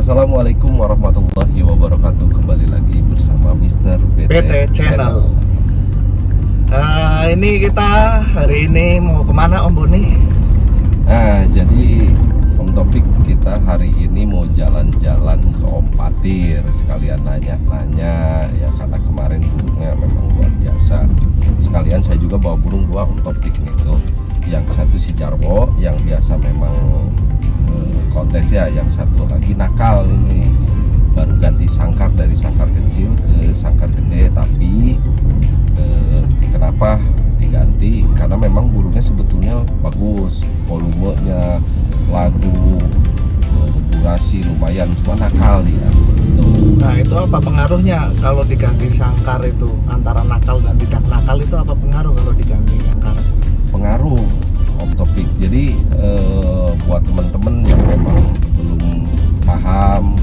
Assalamualaikum warahmatullahi wabarakatuh. Kembali lagi bersama Mr. BT Channel. Ini kita hari ini mau kemana Om Boni? Nah, jadi Om Topik kita hari ini mau jalan-jalan ke Om Patir. Sekalian nanya-nanya ya, karena kemarin burungnya memang luar biasa. Sekalian saya juga bawa burung dua Om Topik nih tuh. Yang satu si Jarwo yang biasa memang kontes ya, yang satu lagi nakal ini, baru ganti sangkar dari sangkar kecil ke sangkar gede. Tapi kenapa diganti? Karena memang burungnya sebetulnya bagus, volumenya, lagu, durasi lumayan, cuma nakal dia gitu. Nah, itu apa pengaruhnya kalau diganti sangkar itu? Antara nakal dan tidak nakal itu apa pengaruh kalau diganti sangkar? Pengaruh Om Topik. Jadi buat teman-teman yang memang belum paham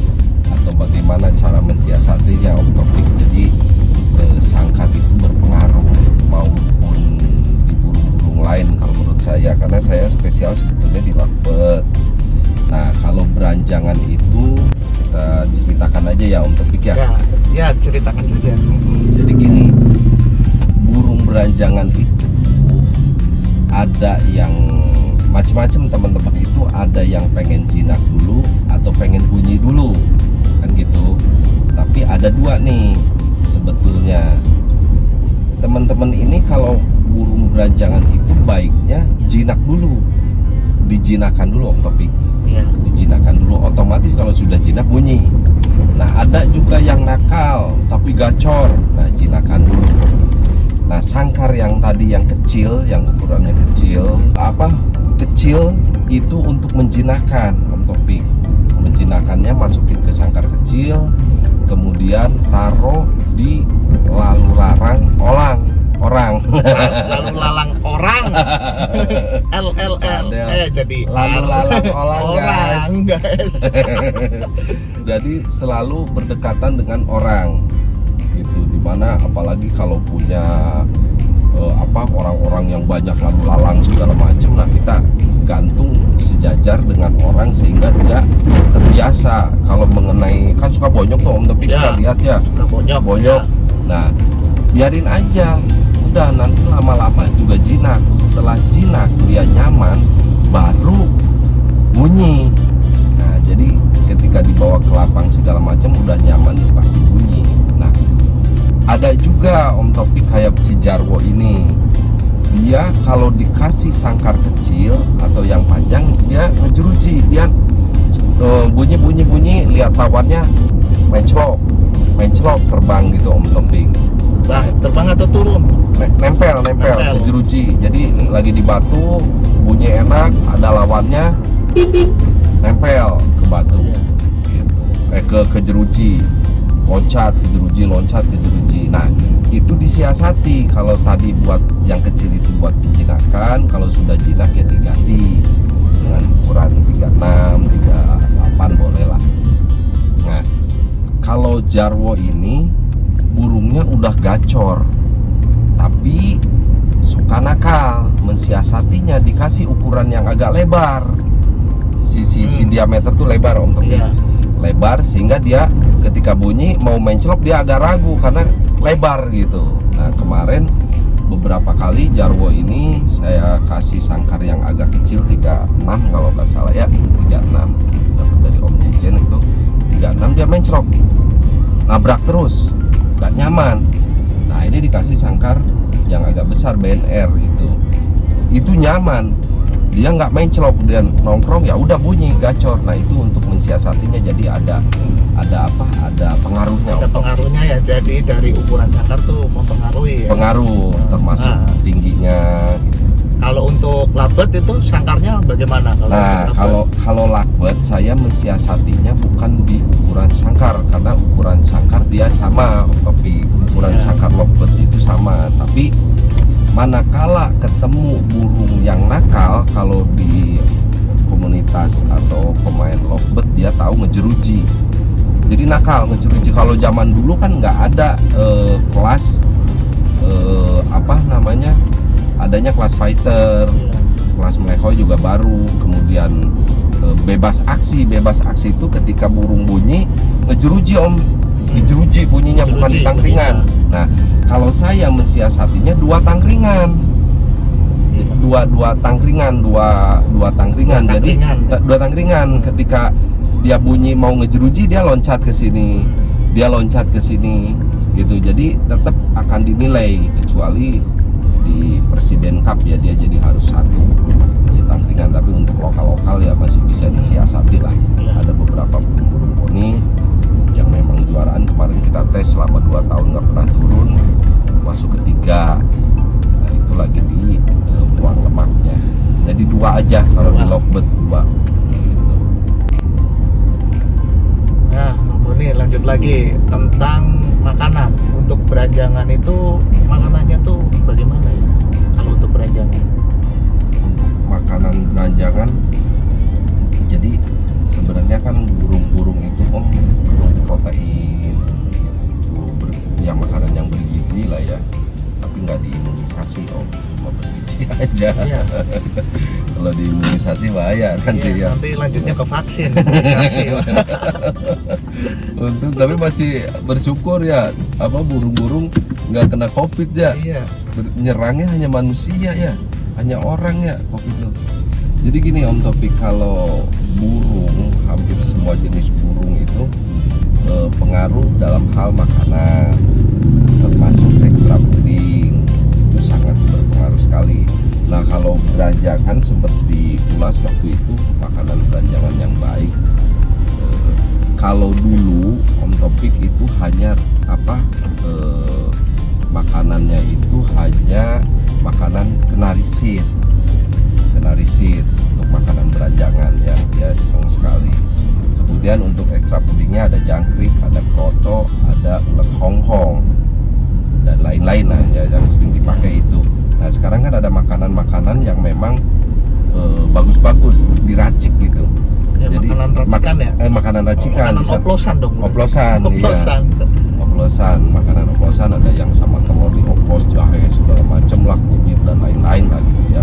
atau bagaimana cara mensiasatinya Om Topik, jadi sangkar itu berpengaruh maupun di burung-burung lain kalau menurut saya, karena saya spesial sebetulnya di lovebird. Nah, kalau beranjangan itu kita ceritakan aja ya Om Topik ya. Ya ceritakan saja. Jadi gini, burung beranjangan itu ada yang macam-macam teman-teman. Itu ada yang pengen jinak dulu atau pengen bunyi dulu kan gitu. Tapi ada dua nih sebetulnya teman-teman ini. Kalau burung beranjangan itu baiknya jinak dulu, dijinakan dulu Om Topik. Dijinakan dulu, otomatis kalau sudah jinak bunyi. Nah, ada juga yang nakal tapi gacor, nah jinakan dulu. Nah, sangkar yang tadi yang kecil, yang ukurannya kecil, kecil itu untuk menjinakkan Om Topik. Menjinakannya masukin ke sangkar kecil, kemudian taruh di lalu larang orang. Lalu lalang orang. Jadi lalu lalang orang guys. Jadi selalu berdekatan dengan orang gitu, dimana apalagi kalau punya orang-orang yang banyak lalu lalang segala macam. Nah, kita gantung sejajar dengan orang sehingga dia terbiasa. Kalau mengenai, kan suka bonyok tuh Om Topik, suka lihat ya, bonyok. Ya. Nah, biarin aja, udah nanti lama-lama juga jinak. Setelah jinak dia nyaman, baru bunyi. Nah, jadi ketika dibawa ke lapang segala macam udah nyaman, dia pasti bunyi. Nah, ada juga Om Topik kayak si Jarwo ini, dia kalau dikasih sangkar kecil atau yang panjang dia ngejeruji, dia bunyi lihat lawannya menclok terbang gitu Om Topik. Nah, terbang atau turun? Nempel ngejeruji. Jadi lagi di batu bunyi enak, ada lawannya nempel ke batu gitu. Ke jeruji, loncat ke jeruji. Nah, itu disiasati. Kalau tadi buat yang kecil itu buat penjinakan, kalau sudah jinak ya diganti dengan ukuran 36, 38 boleh lah. Nah, kalau Jarwo ini burungnya udah gacor tapi suka nakal, mensiasatinya dikasih ukuran yang agak lebar. Si diameter tuh lebar Om Topik. lebar sehingga dia ketika bunyi mau menclok dia agak ragu karena lebar gitu. Nah kemarin beberapa kali Jarwo ini saya kasih sangkar yang agak kecil 36 kalau nggak salah ya, 36 dapat dari Om Jejen itu 36, dia menclok nabrak terus nggak nyaman. Nah ini dikasih sangkar yang agak besar BNR itu nyaman, dia nggak menclok dan nongkrong ya udah bunyi gacor. Nah itu untuk mensiasatinya jadi ada pengaruhnya. Ada pengaruhnya ya, jadi dari ukuran sangkar tuh mempengaruhi ya? Pengaruh termasuk tingginya gitu. Kalau untuk lakbet itu sangkarnya bagaimana? Nah kalau lakbet saya mensiasatinya bukan di ukuran sangkar, karena ukuran sangkar dia sama, tapi ukuran sangkar lovebird itu sama. Tapi manakala ketemu burung yang nakal, kalau di komunitas atau pemain lovebird dia tahu ngejeruji, jadi nakal ngejeruji. Kalau zaman dulu kan nggak ada kelas adanya kelas fighter, kelas melehoy juga baru, kemudian bebas aksi itu ketika burung bunyi ngejeruji Om, dijeruji bunyinya, bukan di tangkringan. Nah kalau saya mensiasatinya dua tangkringan, jadi dua tangkringan. Ketika dia bunyi mau ngejeruji dia loncat ke sini gitu, jadi tetap akan dinilai, kecuali di Presiden Cup ya dia jadi harus satu si tangkringan. Tapi untuk lokal ya masih bisa disiasati lah. Ada beberapa burung poni yang memang juaraan, kemarin kita tes selama 2 tahun nggak pernah turun, masuk ketiga. Nah itu lagi di buang lemaknya, jadi 2 aja kalau di lovebird 2 gitu. Nah ini lanjut lagi tentang makanan. Untuk beranjangan itu makanannya tuh bagaimana ya kalau untuk beranjangan? Untuk makanan beranjangan, jadi sebenarnya kan burung-burung itu Om burung protein, yang makanan yang bergizi lah ya, tapi nggak diimunisasi Om, cuma bergizi aja. Kalau diimunisasi bahaya nanti ya. Nanti lanjutnya ke vaksin. Untuk tapi masih bersyukur ya, burung-burung nggak kena COVID ya. Nyerangnya hanya manusia ya, hanya orang ya COVID itu. Jadi gini Om Topik, kalau burung, hampir semua jenis burung itu pengaruh dalam hal makanan, termasuk ekstra puding, itu sangat berpengaruh sekali. Nah kalau beranjangan sempat diulas waktu itu, makanan beranjangan yang baik, kalau dulu Om Topik itu hanya makanannya itu hanya makanan kenarisit untuk makanan beranjangan ya, dia senang sekali. Kemudian untuk ekstra pudingnya ada jangkrik, ada kroto, ada ulet Hongkong dan lain-lain lah ya, yang sering dipakai itu. Nah sekarang kan ada makanan-makanan yang memang bagus-bagus diracik gitu. Ya, jadi makanan racikan, oplosan dong. Oplosan. Makanan oplosan ada yang sama telur dioplos, jahe segala macam lah, kunyit dan lain-lain lah gitu ya,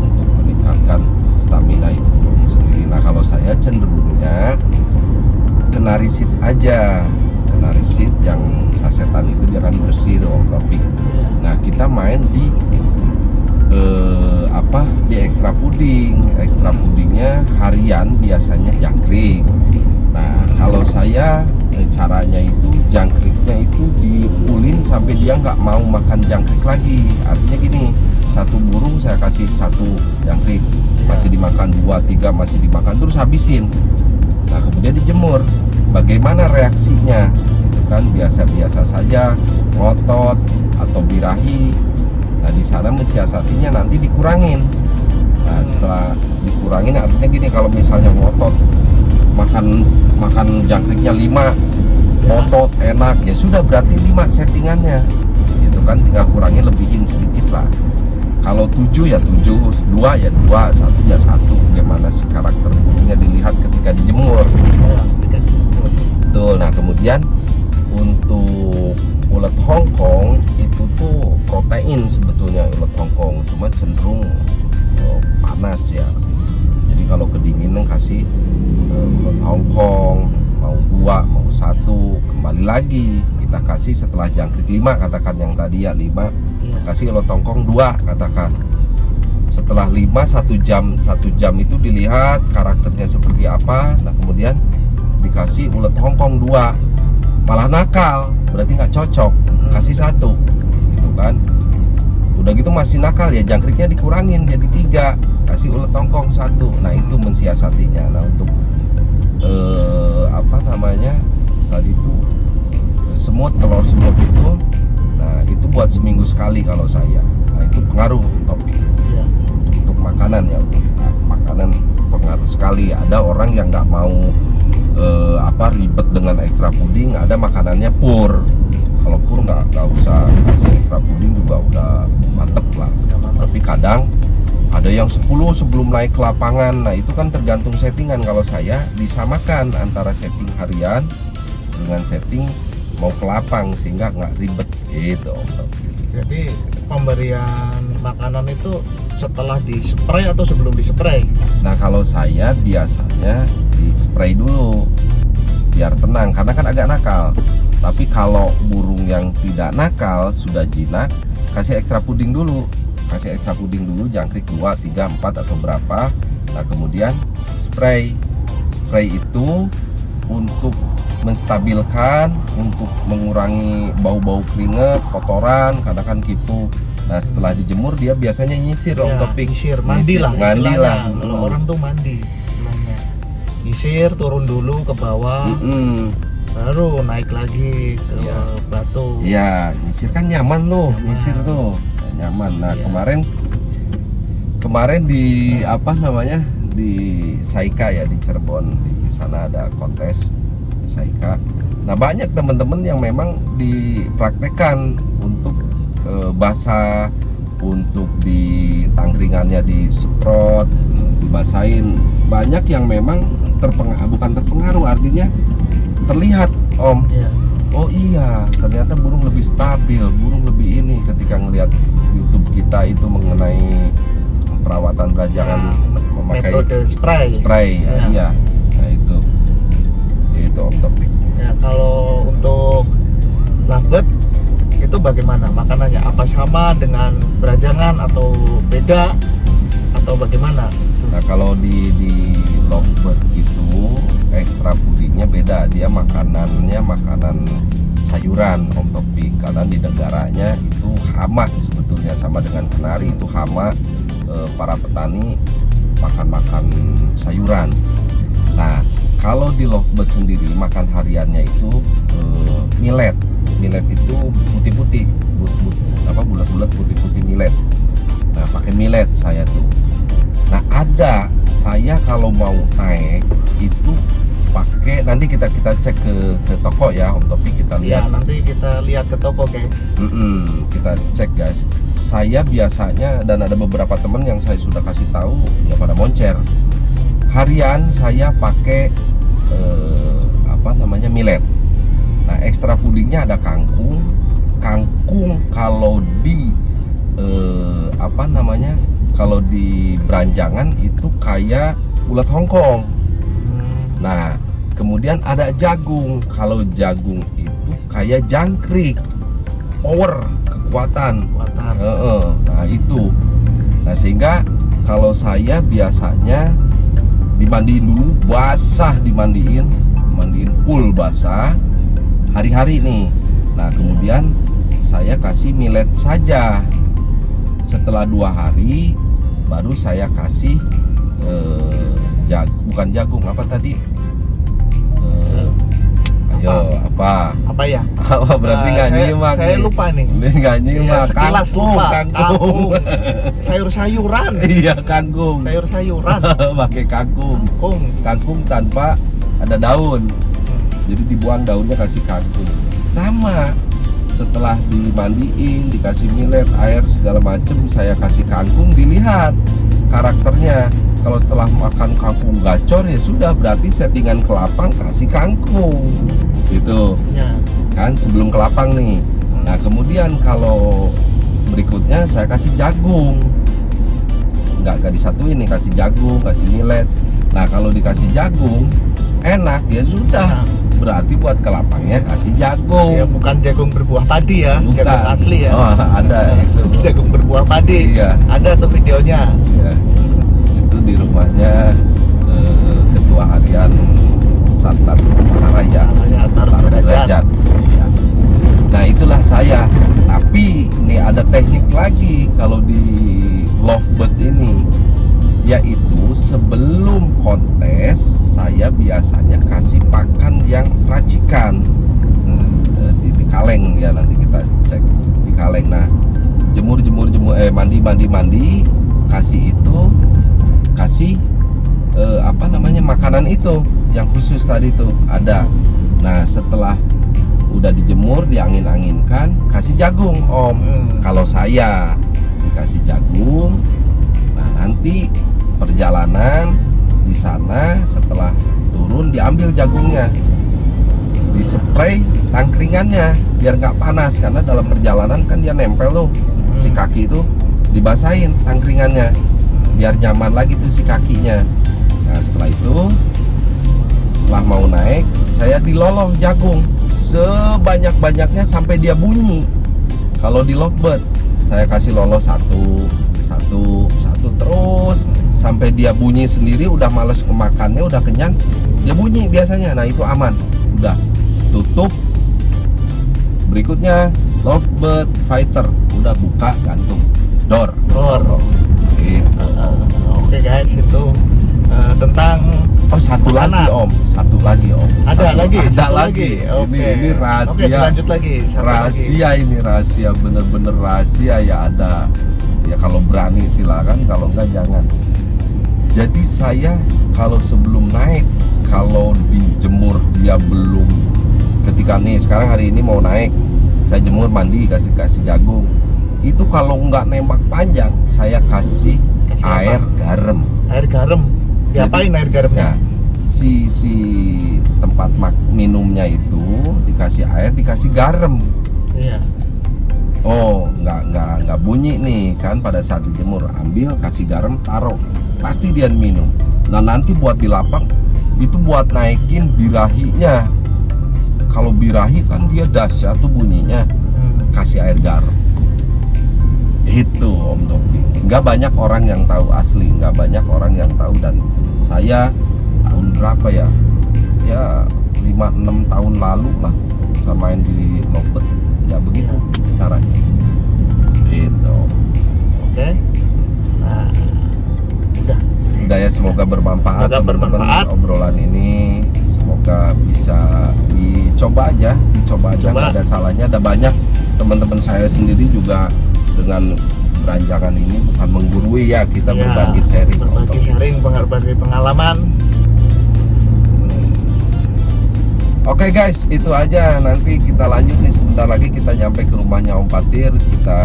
untuk meningkatkan stamina itu burung sendiri. Nah kalau saya cenderungnya kenarisit aja, kenarisit yang sasetan itu dia kan bersih tuh Om Topik. Nah kita main di di ekstra pudingnya harian biasanya jangkrik. Nah kalau saya caranya itu jangkriknya itu dipulin sampai dia nggak mau makan jangkrik lagi. Artinya gini, satu burung saya kasih 1 jangkrik, masih dimakan 2-3 masih dimakan, terus habisin. Nah kemudian dijemur, bagaimana reaksinya itu kan biasa-biasa saja, ngotot atau birahi. Nah di sana mensiasatinya nanti dikurangin. Nah setelah dikurangin artinya gini, kalau misalnya ngotot makan jangkriknya 5, ngotot enak ya sudah, berarti 5 settingannya gitu kan, tinggal kurangin lebihin sedikit lah. Kalau 7 ya 7, 2 ya 2, 1 ya 1. Bagaimana sih karakter burungnya dilihat ketika dijemur. Betul. Nah kemudian untuk ulet Hongkong itu tuh protein sebetulnya ulet Hongkong, cuma cenderung panas ya. Jadi kalau kedinginan kasih ulet Hongkong, mau 2 mau 1, kembali lagi kita kasih setelah jangkrik 5, katakan yang tadi ya 5, Iya. kasih ulet hongkong 2, katakan. Setelah 5, 1 jam itu dilihat karakternya seperti apa. Nah kemudian dikasih ulet hongkong 2, malah nakal, berarti nggak cocok, kasih 1 gitu kan. Udah gitu masih nakal, ya jangkriknya dikurangin jadi 3, kasih ulet hongkong 1. Nah itu mensiasatinya. Nah untuk apa namanya tadi itu telur semut itu, nah itu buat seminggu sekali kalau saya. Nah itu pengaruh topik Iya. untuk makanan ya, untuk makanan pengaruh sekali. Ada orang yang nggak mau ribet dengan ekstra puding, ada makanannya pur. Kalau pur nggak usah kasih ekstra puding juga udah mantep lah. Udah mantap. Tapi kadang ada yang 10 sebelum naik ke lapangan. Nah itu kan tergantung settingan. Kalau saya disamakan antara setting harian dengan setting mau ke lapang, sehingga nggak ribet gitu Om Topi. Jadi pemberian makanan itu setelah di-spray atau sebelum di-spray? Nah kalau saya biasanya di spray dulu biar tenang, karena kan agak nakal. Tapi kalau burung yang tidak nakal, sudah jinak, kasih ekstra puding dulu. Kasih ekstra puding dulu, jangkrik 2, 3, 4 atau berapa. Nah kemudian spray. Spray itu untuk menstabilkan, untuk mengurangi bau-bau keringat, kotoran, kadang kan kipu. Nah setelah dijemur dia biasanya nyisir Om Topik. Nyisir, mandi lah. Mandi istilahnya. lah. Kalau orang tuh mandi istilahnya. Nyisir, turun dulu ke bawah, baru naik lagi ke Iya. batu. Iya, nyisir kan nyaman loh, Nyaman. nyisir tuh nyaman. Nah Iya. kemarin di apa namanya, di Saika ya, di Cirebon, di sana ada kontes Saika. Nah banyak teman-teman yang memang dipraktekkan untuk basah, untuk di tangkringannya disemprot, dibasahin. Banyak yang memang bukan terpengaruh, artinya terlihat Om. Iya. Oh iya, ternyata burung lebih stabil, burung lebih ini ketika ngelihat YouTube kita itu mengenai perawatan beranjangan memakai metode spray. spray. Ya. Iya. Nah itu Om Topik. Ya, kalau untuk lovebird itu bagaimana makanannya? Apa sama dengan beranjangan atau beda atau bagaimana? Nah kalau di lovebird itu ekstra pudingnya beda, dia makanannya makanan sayuran Om Topik, karena di negaranya itu hama sebetulnya, sama dengan kenari itu hama. Para petani makan sayuran. Nah kalau di lovebird sendiri makan hariannya itu millet itu putih-putih, bulat-bulat putih-putih millet. Nah pakai millet saya tuh. Nah saya kalau mau naik itu pakai, nanti kita cek ke toko ya Om Topik, kita Ya, lihat. nanti kita lihat ke toko guys. Kita cek guys. Saya biasanya, dan ada beberapa temen yang saya sudah kasih tahu ya pada moncer, harian saya pakai millet. Nah ekstra pudingnya ada kangkung kalau di kalau di beranjangan itu kayak ulet hongkong. Nah kemudian ada jagung, kalau jagung itu kayak jangkrik, power, kekuatan. Nah itu. Nah sehingga kalau saya biasanya dimandiin dulu, basah, dimandiin full basah hari-hari nih. Nah kemudian saya kasih millet saja. Setelah 2 hari baru saya kasih bukan jagung, apa tadi? Ayo apa ya? apa berarti nggak nyimak saya nih. lupa nih. Ini nggak nyimak. Sekilas lupa. Kangkung. Sayur-sayuran. Iya kangkung. Sayur-sayuran. Pakai kangkung tanpa ada daun, jadi dibuang daunnya, kasih kangkung. Sama, setelah dimandiin, dikasih millet, air segala macem, saya kasih kangkung, dilihat karakternya. Kalau setelah makan kangkung gacor, ya sudah, berarti settingan ke lapang kasih kangkung gitu Ya. kan, sebelum ke lapang nih. Nah kemudian kalau berikutnya saya kasih jagung, nggak disatuin nih, kasih jagung, kasih millet. Nah kalau dikasih jagung enak ya sudah. Berarti buat kelapangnya kasih jagung. Ya, bukan jagung berbuah padi ya, Bukan. jagung asli ya. Oh, ada itu. Jagung berbuah padi. Iya. Ada tuh videonya. Ya, itu di rumahnya Ketua Harian Satlat Maharaya Maharaya Tarung Derajat. Iya. Nah itulah saya. Tapi ini ada teknik lagi kalau di lovebird ini, yaitu sebelum kontes saya biasanya kasih pakan yang racikan. Di kaleng ya, nanti kita cek di kaleng. Nah jemur mandi kasih makanan itu yang khusus tadi tuh ada. Nah setelah udah dijemur, diangin-anginkan, kasih jagung om. Kalau saya dikasih jagung. Nah nanti perjalanan di sana setelah turun diambil jagungnya, dispray tangkringannya biar nggak panas, karena dalam perjalanan kan dia nempel tuh si kaki itu, dibasahin tangkringannya biar nyaman lagi tuh si kakinya. Nah setelah itu, setelah mau naik, saya diloloh jagung sebanyak-banyaknya sampai dia bunyi. Kalau di lovebird saya kasih loloh satu terus sampai dia bunyi sendiri, udah males kemakannya, udah kenyang, dia bunyi biasanya. Nah itu aman, udah tutup. Berikutnya lovebird fighter, udah buka gantung door. Gitu. Oke guys, itu tentang satu makanan. lagi om. Ada lagi. Oke. Ini rahasia. Oke, lanjut lagi. Rahasia lagi. Ini rahasia, bener-bener rahasia ya. Ada ya, kalau berani silakan, kalau enggak jangan. Jadi saya kalau sebelum naik, kalau dijemur dia belum, ketika nih sekarang hari ini mau naik, saya jemur mandi kasih jagung. Itu kalau nggak nembak panjang, saya kasih air garam. Air garam. Diapain air garamnya? Si tempat minumnya itu dikasih air, dikasih garam. Iya. Oh, nggak bunyi nih kan pada saat dijemur. Ambil, kasih garam, taruh, pasti dia minum. Nah nanti buat di lapang itu buat naikin birahinya. Kalau birahi kan dia dahsyat tuh bunyinya. Kasih air garam. Itu Om Topi. Nggak banyak orang yang tahu, asli nggak banyak orang yang tahu. Dan saya tahun berapa ya 5-6 tahun lalu lah saya main di lovebird ya, begitu caranya itu. Oke. Nah, udah ya, semoga bermanfaat teman-teman obrolan ini. Semoga bisa dicoba aja nggak ada salahnya. Ada banyak teman-teman saya sendiri juga dengan beranjakan ini, bukan menggurui ya, kita berbagi sharing, berbagi pengalaman. Oke guys, itu aja. Nanti kita lanjut nih, sebentar lagi kita nyampe ke rumahnya Om Patir. Kita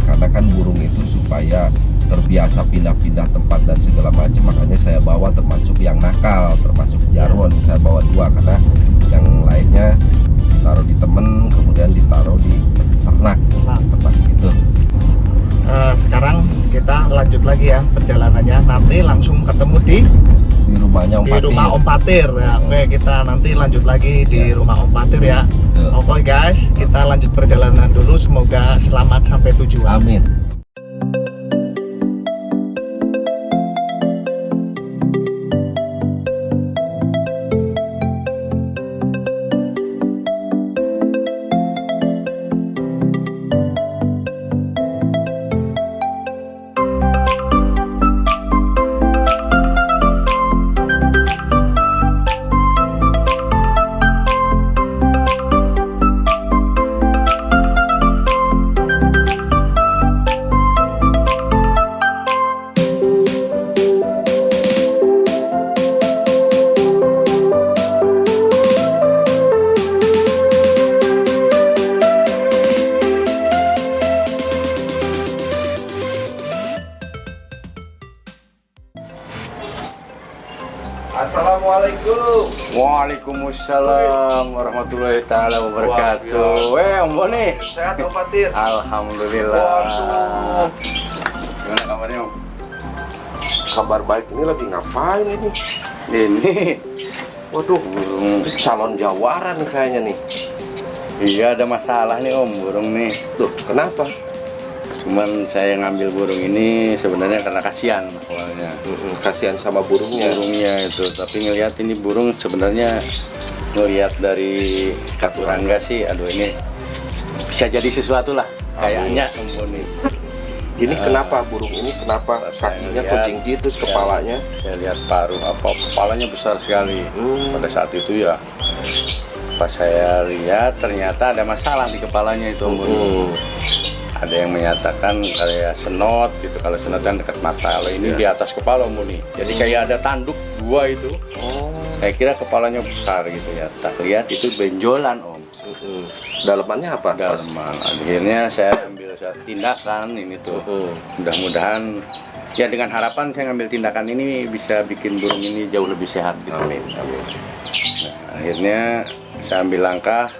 karena kan burung itu supaya terbiasa pindah-pindah tempat dan segala macam, makanya saya bawa termasuk yang nakal, termasuk jarwon. Saya bawa 2 karena yang lainnya ditaruh di temen, kemudian ditaruh di ternak gitu. Sekarang kita lanjut lagi ya perjalanannya. Nanti langsung ketemu di rumahnya Om Patir. Rumah Om Patir ya. Oke, kita nanti lanjut lagi di rumah Om Patir ya. Oke guys, kita lanjut perjalanan dulu. Semoga selamat sampai tujuan. Amin. Assalamualaikum. Waalaikumsalam warahmatullahi taala wabarakatuh. Om Boni. Sehat Om Patir? Alhamdulillah. Waduh. Gimana kabarnya Om? kabar baik ini lagi ngapain ini? Ini Waduh, calon jawara nih kayaknya nih. iya ada masalah nih Om, burung nih. Tuh, kenapa? Cuman saya ngambil burung ini sebenarnya karena kasihan awalnya. Kasihan sama burungnya. Burungnya itu, tapi ngelihat ini burung sebenarnya ngelihat dari Kak Rangga sih, aduh ini bisa jadi sesuatu lah kayaknya Om nih. Ini kenapa burung ini? Kenapa kakinya kok jinjit terus kepalanya? Saya lihat paruh kepalanya besar sekali. Pada saat itu ya pas saya lihat ternyata ada masalah di kepalanya itu Om Boni. Ada yang menyatakan kayak senot gitu, kalau senot kan dekat mata. Kalau ini di atas kepala Om Boni. Jadi kayak ada tanduk dua itu. Saya kira kepalanya besar gitu ya. Tak lihat itu benjolan Om. Dalemannya apa? Daleman. Akhirnya saya ambil tindakan ini tuh. Mudah-mudahan ya dengan harapan saya ngambil tindakan ini bisa bikin burung ini jauh lebih sehat gitu. Amin. Nah, akhirnya saya ambil langkah,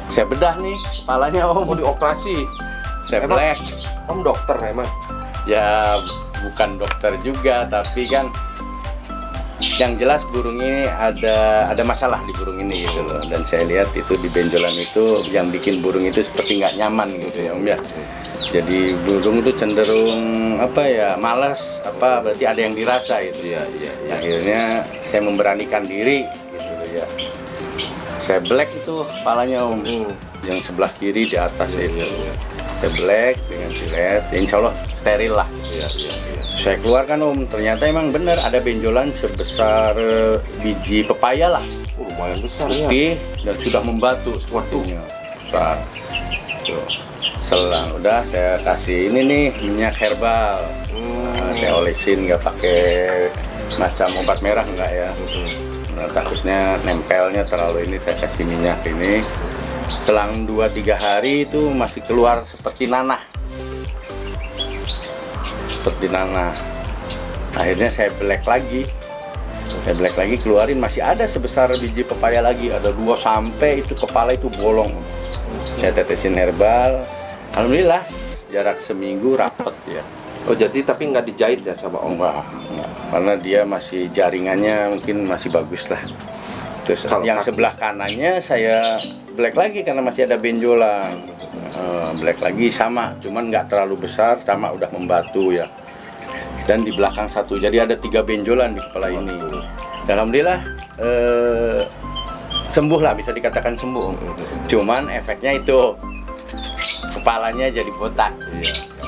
saya bedah nih kepalanya Om. Mau dioperasi? Saya Emang? black. Om dokter emang? Ya bukan dokter juga, tapi kan yang jelas burung ini ada masalah di burung ini gitu loh. Dan saya lihat itu di benjolan itu yang bikin burung itu seperti nggak nyaman gitu ya Om ya. Jadi burung itu cenderung apa ya, malas apa, berarti ada yang dirasa itu. Iya. Akhirnya saya memberanikan diri gitu loh ya. Saya black itu kepalanya Om. Yang sebelah kiri di atas itu. Saya black dengan silet, ya insya Allah steril lah. Iya. Saya keluarkan Om, ternyata emang benar ada benjolan sebesar biji pepaya lah, Lumayan besar ya. putih dan sudah membatu sepertinya besar. Tuh, selang udah saya kasih ini nih minyak herbal. Saya olesin, nggak pakai macam obat merah enggak ya. Nah, takutnya nempelnya terlalu ini, saya kasih minyak ini. Selang 2-3 hari itu masih keluar seperti nanah. Akhirnya saya black lagi, keluarin, masih ada sebesar biji pepaya lagi, ada 2 sampai itu kepala itu bolong. Saya tetesin herbal, alhamdulillah jarak seminggu rapet ya. Oh jadi tapi nggak dijahit ya sama Om? Enggak, karena dia masih jaringannya mungkin masih bagus lah. Terus Kalau yang kaki? sebelah kanannya saya black lagi karena masih ada benjolan. Black lagi sama, cuman nggak terlalu besar, sama udah membatu ya. Dan di belakang satu, jadi ada 3 benjolan di kepala ini. Dan alhamdulillah sembuh lah, bisa dikatakan sembuh. Cuman efeknya itu kepalanya jadi botak.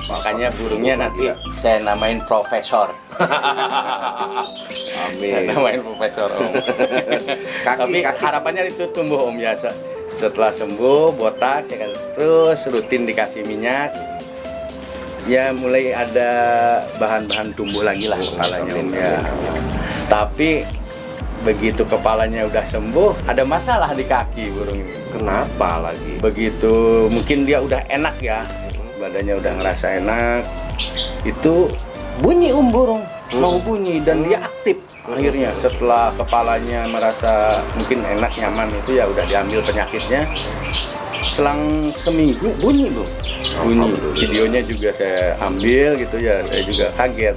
Makanya burungnya nanti saya namain profesor. Amin. Saya namain profesor Om. Tapi harapannya itu tumbuh Om ya. Setelah sembuh botak, saya terus rutin dikasih minyak. Ya mulai ada bahan-bahan tumbuh lagi lah kepalanya Om ya. Tapi begitu kepalanya udah sembuh, ada masalah di kaki burung ini. Kenapa lagi? Begitu mungkin dia udah enak ya, badannya udah ngerasa enak, itu bunyi burung mau bunyi dan dia aktif. Akhirnya setelah kepalanya merasa mungkin enak nyaman itu ya udah diambil penyakitnya, selang seminggu bunyi videonya juga saya ambil gitu ya, saya juga kaget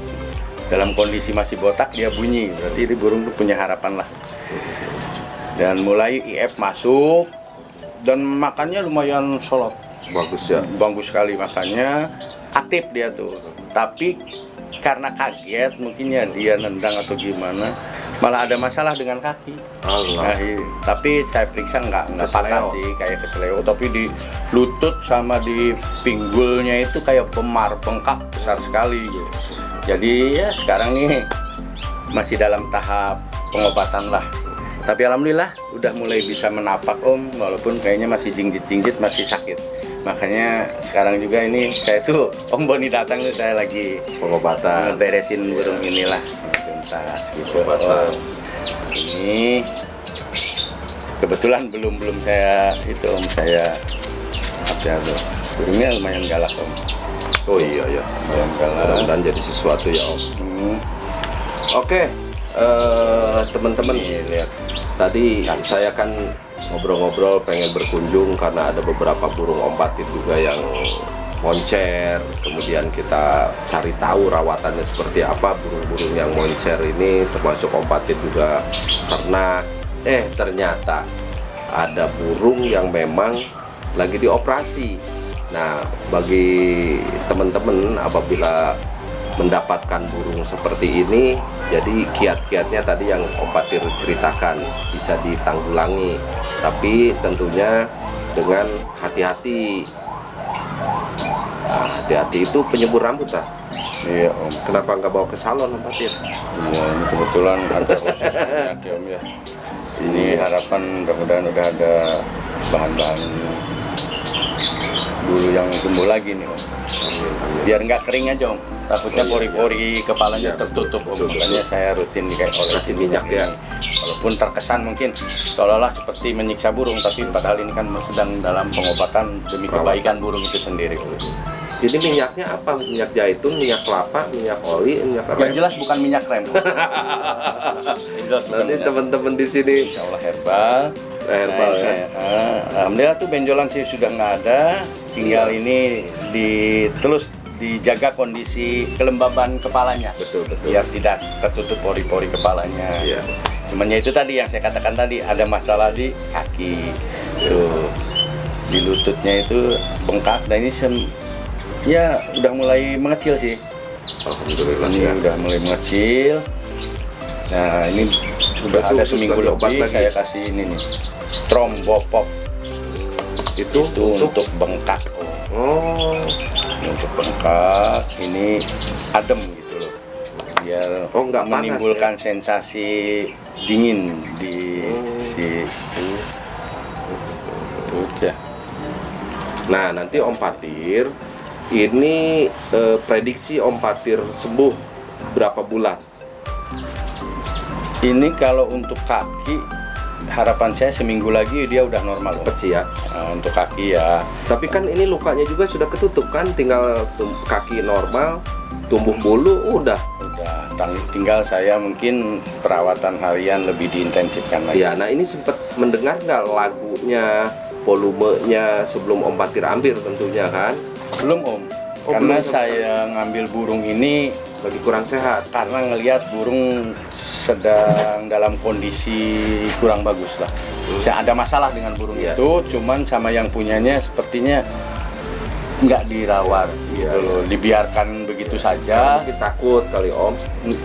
dalam kondisi masih botak dia bunyi, berarti ini burung tuh punya harapan lah. Dan mulai IF masuk dan makannya lumayan solot, bagus sekali makannya, aktif dia tuh. Tapi karena kaget mungkin ya dia nendang atau gimana, malah ada masalah dengan kaki. Nah, tapi saya periksa nggak patah sih, kayak kesleo, tapi di lutut sama di pinggulnya itu kayak bengkak besar sekali. Jadi ya sekarang nih masih dalam tahap pengobatan lah. Tapi alhamdulillah udah mulai bisa menapak Om, walaupun kayaknya masih jingjit-jingjit, masih sakit. Makanya sekarang juga ini saya tuh Om Boni datang tuh saya lagi Pengobatan. beresin burung inilah tuntas gitu. Ini kebetulan belum saya itu Om, saya apa tuh burungnya lumayan galak Om. Oh iya, Lumayan galak. mudah-mudahan jadi sesuatu ya Om. Oke, teman-teman, Lihat. tadi saya kan ngobrol-ngobrol pengen berkunjung karena ada beberapa burung Om Patit juga yang moncer, kemudian kita cari tahu rawatannya seperti apa burung-burung yang moncer ini, termasuk ompatir juga ternak. Ternyata ada burung yang memang lagi dioperasi. Nah, bagi teman-teman apabila mendapatkan burung seperti ini, jadi kiat-kiatnya tadi yang Ompatir ceritakan bisa ditanggulangi, tapi tentunya dengan hati-hati. Nah, hati-hati itu penyembur rambut lah. Iya Om. Kenapa nggak bawa ke salon Ompatir? Iya, ini kebetulan ada khususnya Om ya. Ini harapan mudah-mudahan udah ada bahan-bahan bulu yang tumbuh lagi nih Om. Biar nggak kering aja Om. Takutnya pori-pori kepalanya tertutup Om. Makanya saya rutin Kasih minyak ya. Walaupun terkesan mungkin seolah-olah seperti menyiksa burung, tapi padahal ini kan sedang dalam pengobatan demi kebaikan burung itu sendiri. Ini minyaknya apa? Minyak zaitun, minyak kelapa, minyak oli, minyak apa? Yang jelas bukan minyak rem. Yang jelas bukan Nanti minyak. teman-teman di sini Insya Allah herbal. herbal ya. Alhamdulillah tuh benjolan sih sudah nggak ada. Tinggal ini terus dijaga kondisi kelembaban kepalanya. Betul. Biar tidak tertutup pori-pori kepalanya. Iya. Cuman ya itu tadi yang saya katakan tadi, ada masalah di kaki. Tuh. Di lututnya itu bengkak dan ini ya udah mulai mengecil sih. Alhamdulillah Ini ya. udah mulai mengecil. Nah ini sudah Itu ada khusus seminggu lagi obat lebih lagi. saya kasih ini nih Trombopop Itu itu untuk bengkak. Oh, Untuk bengkak ini adem gitu loh, biar Oh, nggak panas menimbulkan sensasi dingin di si perut ya. nah nanti Om Patir ini prediksi Om Patir sembuh berapa bulan? Ini kalau untuk kaki harapan saya seminggu lagi dia udah normal Om. Cepet sih ya. Nah, untuk kaki ya Tapi kan ini lukanya juga sudah ketutup kan, tinggal kaki normal, tumbuh bulu udah. tinggal saya mungkin perawatan harian lebih diintensifkan lagi. Ya, nah ini sempat mendengar nggak lagunya, volumenya sebelum Om Patir ambil tentunya kan? Belum Om, Oh, karena belum. saya ngambil burung ini Lagi kurang sehat. karena ngelihat burung sedang dalam kondisi kurang bagus lah. Saya ada masalah dengan burung Iya. itu, cuman sama yang punyanya sepertinya nggak dirawat, Iya, gitu loh. Dibiarkan begitu Karena saja. mungkin takut kali Om.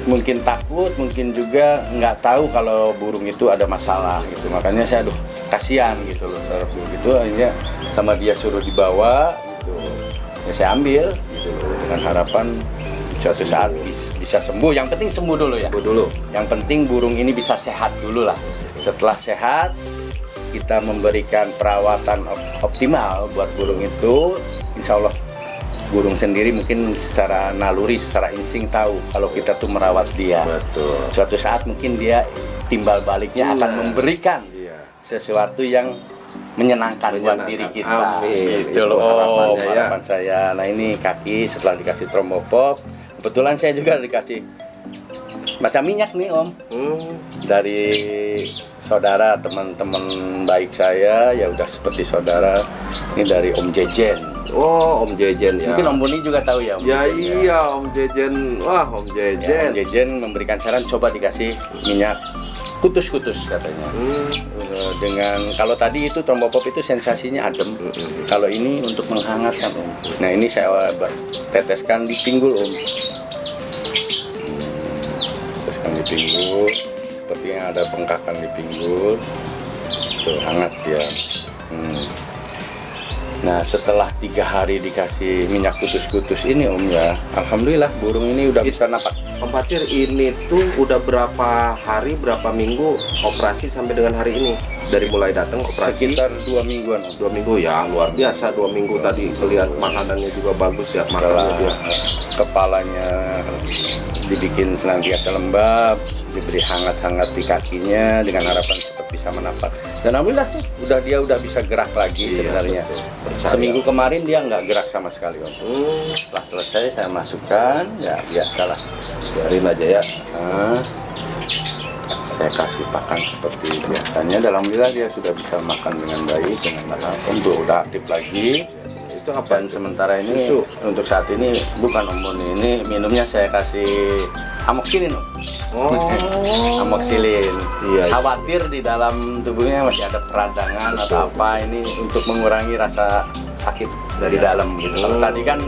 Mungkin takut, mungkin juga nggak tahu kalau burung itu ada masalah gitu. Makanya saya kasihan gitu loh terhadap burung itu, akhirnya sama dia suruh dibawa gitu. Ya saya ambil gitu loh, dengan harapan suatu saat bisa sembuh. Yang penting sembuh dulu ya. Tunggu dulu. Yang penting burung ini bisa sehat dulu lah. Setelah sehat, kita memberikan perawatan optimal buat burung itu, insya Allah burung sendiri mungkin secara naluri, secara insting tahu kalau kita tuh merawat dia. Betul. Suatu saat mungkin dia timbal baliknya akan memberikan Iya. sesuatu yang menyenangkan buat Menyenangkan. diri kita. Amin. Gitu Itu loh harapannya ya. harapan saya. Nah ini kaki setelah dikasih Trombopop, kebetulan saya juga dikasih macam minyak nih Om. Dari saudara, teman-teman baik saya, ya udah seperti saudara. Ini dari Om Jejen. Oh, Om Jejen ya. Mungkin Om Boni juga tahu ya Om Ya Jejen, iya Om Jejen. Wah, Om Ya, Jejen. Om Jejen memberikan saran coba dikasih minyak kutus-kutus katanya. Dengan kalau tadi itu Trombopop itu sensasinya adem. Kalau ini untuk menghangatkan Om. Nah ini saya teteskan di pinggul Om. Teteskan di pinggul. Sepertinya ada bengkakan di pinggul. Tuh hangat ya. Nah setelah 3 hari dikasih minyak kutus-kutus ini Om ya, alhamdulillah burung ini udah bisa napak. Om Patir ini tuh udah berapa hari, berapa minggu operasi sampai dengan hari ini? Dari mulai datang operasi Sekitar 2 mingguan Om. 2 minggu ya, luar biasa 2 minggu tadi. Lihat makanannya juga bagus ya, makanannya dia. Kepalanya dibikin senantiasa lembab, diberi hangat-hangat di kakinya dengan harapan tetap bisa menapak. Dan alhamdulillah tuh dia udah bisa gerak lagi Iya, sebenarnya. betul. Percaya. Seminggu kemarin dia nggak gerak sama sekali Om. Setelah selesai saya masukkan, ya biasalah. Biarin aja ya. Nah, saya kasih pakan seperti biasanya. Dan alhamdulillah dia sudah bisa makan dengan baik, dengan lahap. Untuk udah aktif lagi. Itu apa? Dan sementara ini Susu. untuk saat ini bukan Om Boni, ini minumnya saya kasih amoxilin Om. Amoxilin. Iya. Khawatir di dalam tubuhnya masih ada peradangan atau apa, ini untuk mengurangi rasa sakit dari dalam gitu. Kalau tadi kan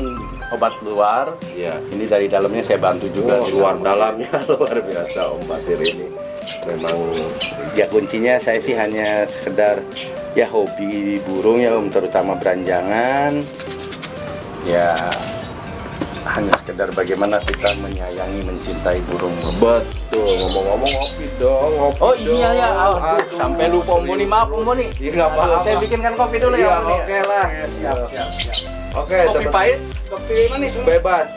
obat luar, Iya. ini dari dalamnya saya bantu juga. Oh, luar dalamnya luar biasa Om Fatir ini. Memang Ya kuncinya saya sih hanya sekedar ya hobi burung ya Om, terutama beranjangan. Ya hanya sekedar bagaimana kita menyayangi, mencintai burung. betul. Ngomong-ngomong ngopi dong, ngopi. Oh iya ya, Aduh, sampai lupa Om Boni, maaf Om Boni. Iya, nggak Aduh, apa-apa. saya bikinkan kopi dulu Iya, ya Om Boni. oke lah. Siap. Oke, Kopi teman- pahit, kopi manis Om. bebas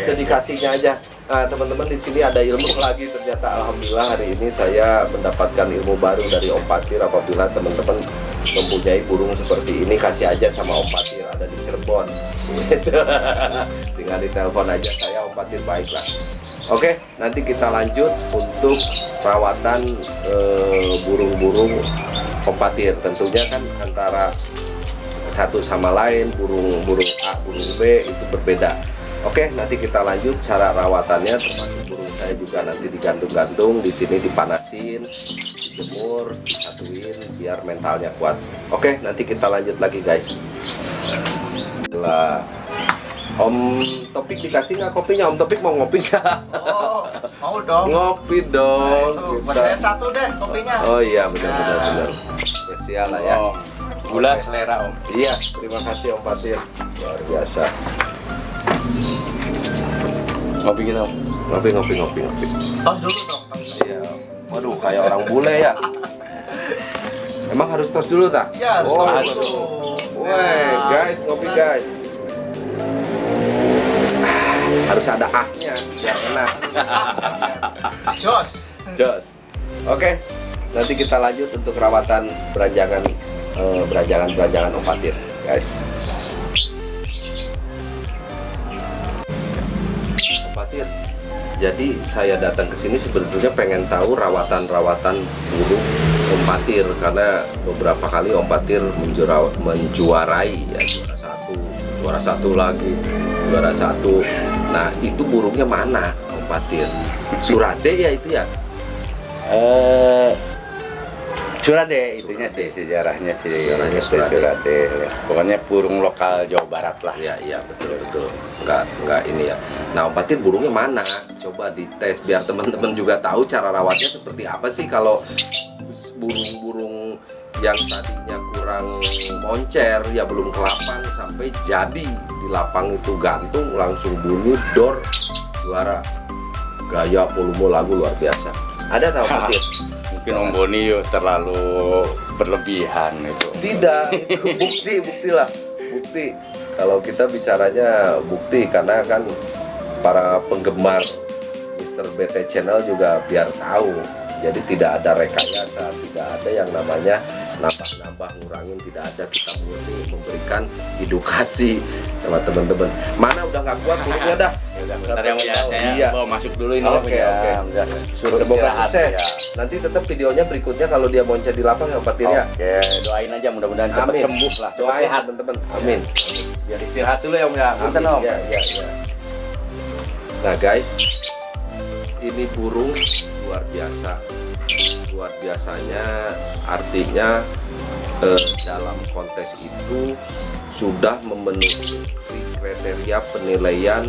sedikasinya aja. Nah, teman-teman di sini ada ilmu lagi ternyata. Alhamdulillah hari ini saya mendapatkan ilmu baru dari Om Fatir. Apabila teman-teman mempunyai burung seperti ini, kasih aja sama Om Fatir, ada di Cirebon. Gitu. Tinggal ditelepon aja saya, Om Fatir baiklah. Oke, nanti kita lanjut untuk perawatan burung-burung Om Fatir. Tentunya kan antara satu sama lain, burung A, burung B itu berbeda. Oke, nanti kita lanjut cara rawatannya, termasuk burung saya juga nanti digantung-gantung di sini, dipanasin, dijemur, disatuin biar mentalnya kuat. Oke, nanti kita lanjut lagi guys. Setelah Om Topik dikasih nggak kopinya? Om Topik mau ngopi nggak? Oh, mau dong. Ngopi Nah, dong. itu buat kita. saya satu deh kopinya. Oh iya, benar-benar Nah. benar. Spesial lah ya. Oh, gula Oke. selera Om. Iya, terima kasih Om Fatir. Luar biasa. Ngopi kita Om. Ngopi. Tos dulu dong. Iya. Waduh, kayak orang bule ya. Emang harus tos dulu tak? Iya, harus Oh, tos harus. dulu. Weh, guys, ngopi guys. Harus ada ahnya biar enak. Jos. Jos. Oke, nanti kita lanjut untuk rawatan beranjangan beranjangan Om Fatir, guys. Om Fatir, jadi saya datang ke sini sebetulnya pengen tahu rawatan-rawatan burung Om Fatir, karena beberapa kali Om Fatir menjuarai ya, juara satu lagi, juara satu. Nah, itu burungnya mana Om Fatir? Surade ya itu ya? Surade itunya sih sejarahnya sih. Sejarahnya Surade. Surade. Ya. Pokoknya burung lokal Jawa Barat lah. Iya betul. Enggak ini ya. Nah, Om Fatir burungnya mana? Coba dites biar teman-teman juga tahu cara rawatnya seperti apa sih kalau burung-burung yang tadinya kurang moncer ya belum ke lapang sampai jadi di lapang itu gantung langsung bunyi dor, juara, gaya volume lagu luar biasa. Ada tahu Fatir? Mungkin Om Boni yuk terlalu berlebihan itu. Tidak, itu bukti. Kalau kita bicaranya bukti, karena kan para penggemar Mr. BT Channel juga biar tahu. Jadi tidak ada rekayasa, tidak ada yang namanya nambah-nambah, ngurangin, tidak ada. Kita murni memberikan edukasi sama teman-teman. Mana udah nggak kuat burungnya dah. Bentar ya Om ya, saya Iya. bawa masuk dulu ini Oke, ya. oke. Udah. Suruh Semoga istirahat, sukses. ya. Nanti tetap videonya berikutnya kalau dia moncer di lapang Om Fatir ya. Oke, doain aja mudah-mudahan cepat Amin. sembuh lah, cepat Doain sehat. teman-teman. Amin. Biar istirahat dulu ya Om ya. Punten Om. Iya. Nah guys, ini burung luar biasa. Luar biasanya artinya dalam kontes itu sudah memenuhi kriteria penilaian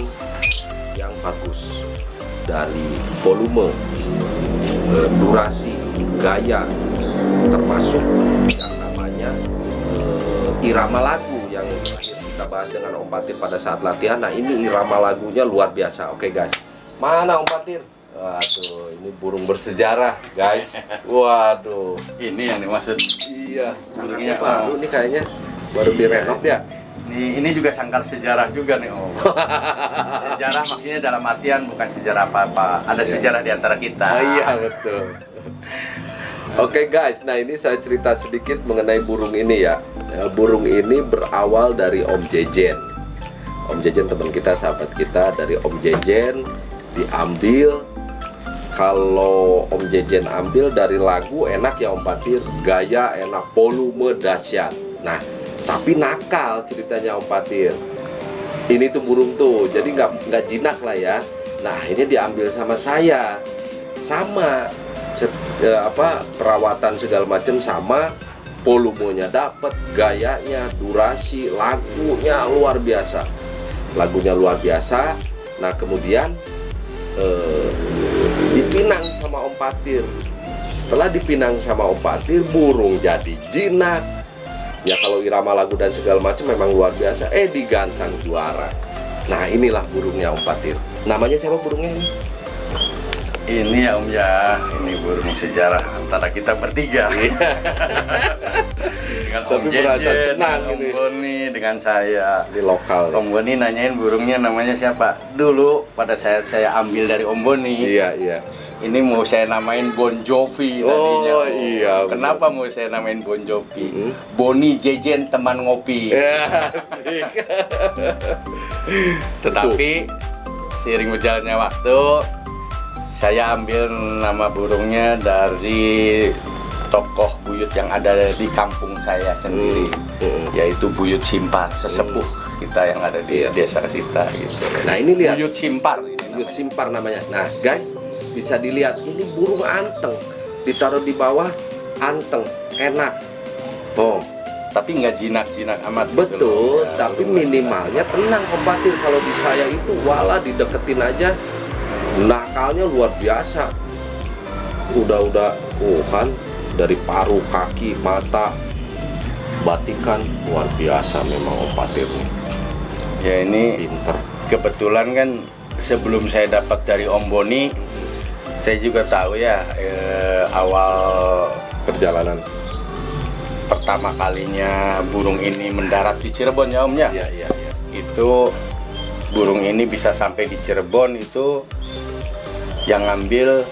yang bagus dari volume, durasi, gaya, termasuk yang namanya irama lagu yang terakhir kita bahas dengan Om Fatir pada saat latihan. Nah, ini irama lagunya luar biasa. Oke guys, mana Om Fatir? Waduh, ini burung bersejarah guys. Waduh, Ini yang dimaksud. iya, Burungnya, sangatnya baru nih kayaknya, baru direnov ya. Ini juga sangkar sejarah juga nih Om. Sejarah maksudnya dalam artian bukan sejarah apa-apa. Ada Iya. sejarah di antara kita. Iya betul. Oke guys, nah ini saya cerita sedikit mengenai burung ini ya. Burung ini berawal dari Om Jejen. Om Jejen teman kita, sahabat kita. Dari Om Jejen diambil. Kalau Om Jejen ambil dari lagu enak ya Om Fatir, gaya enak, volume dahsyat. Nah, tapi nakal ceritanya Om Patir. Ini tuh burung tuh, jadi nggak jinak lah ya. Nah akhirnya diambil sama saya, sama perawatan segala macam sama, volumenya dapat, gayanya, durasi, lagunya luar biasa. Nah kemudian dipinang sama Om Patir. Setelah dipinang sama Om Patir, burung jadi jinak. Ya kalau irama lagu dan segala macam memang luar biasa. Digantang juara. Nah inilah burungnya Om Patir. Namanya siapa burungnya ini? Ini ya Om ya, ini burung sejarah antara kita bertiga. Dengan Om Tapi merasa Jejen, senang Om ini. Boni, dengan saya. Di lokal. Om Boni nanyain burungnya namanya siapa. Dulu pada saat saya ambil dari Om Boni, Iya. ini mau saya namain Bon Jovi Oh, tadinya. Om. iya, Kenapa mau saya namain Bon Jovi? Mm-hmm. Boni Jejen teman ngopi. Ya, asik. Tetapi seiring berjalannya waktu, saya ambil nama burungnya dari tokoh buyut yang ada di kampung saya sendiri, yaitu Buyut Simpar, sesepuh kita yang ada di desa kita gitu. Nah ini lihat, Buyut Simpar ini Buyut namanya. Simpar namanya. Nah guys, bisa dilihat ini burung anteng, ditaruh di bawah anteng, enak. Oh Tapi nggak jinak-jinak amat gitu betul, loh. tapi minimalnya tenang Om Patir. Kalau di saya itu wala dideketin aja, nakalnya luar biasa. Udah kan dari paru, kaki, mata, batikan luar biasa memang Om Patir nih. Ya ini Pinter. kebetulan kan sebelum saya dapat dari Om Boni, saya juga tahu ya awal Perjalanan. pertama kalinya burung ini mendarat di Cirebon ya Om ya. Iya. Itu burung ini bisa sampai di Cirebon itu yang ngambil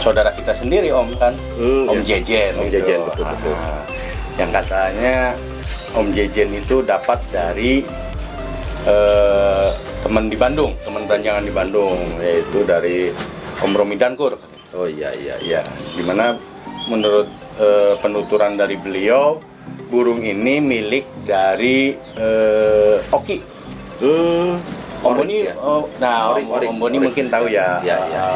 saudara kita sendiri Om kan, Om iya. Jejen. Om itu. Jejen, betul. Yang katanya Om Jejen itu dapat dari teman di Bandung, teman beranjangan di Bandung, yaitu dari Om Romi Dankur. Oh iya. Ya, dimana menurut penuturan dari beliau, burung ini milik dari Oki. Om Boni, ya? Om Boni Orik. mungkin tahu ya. Iya.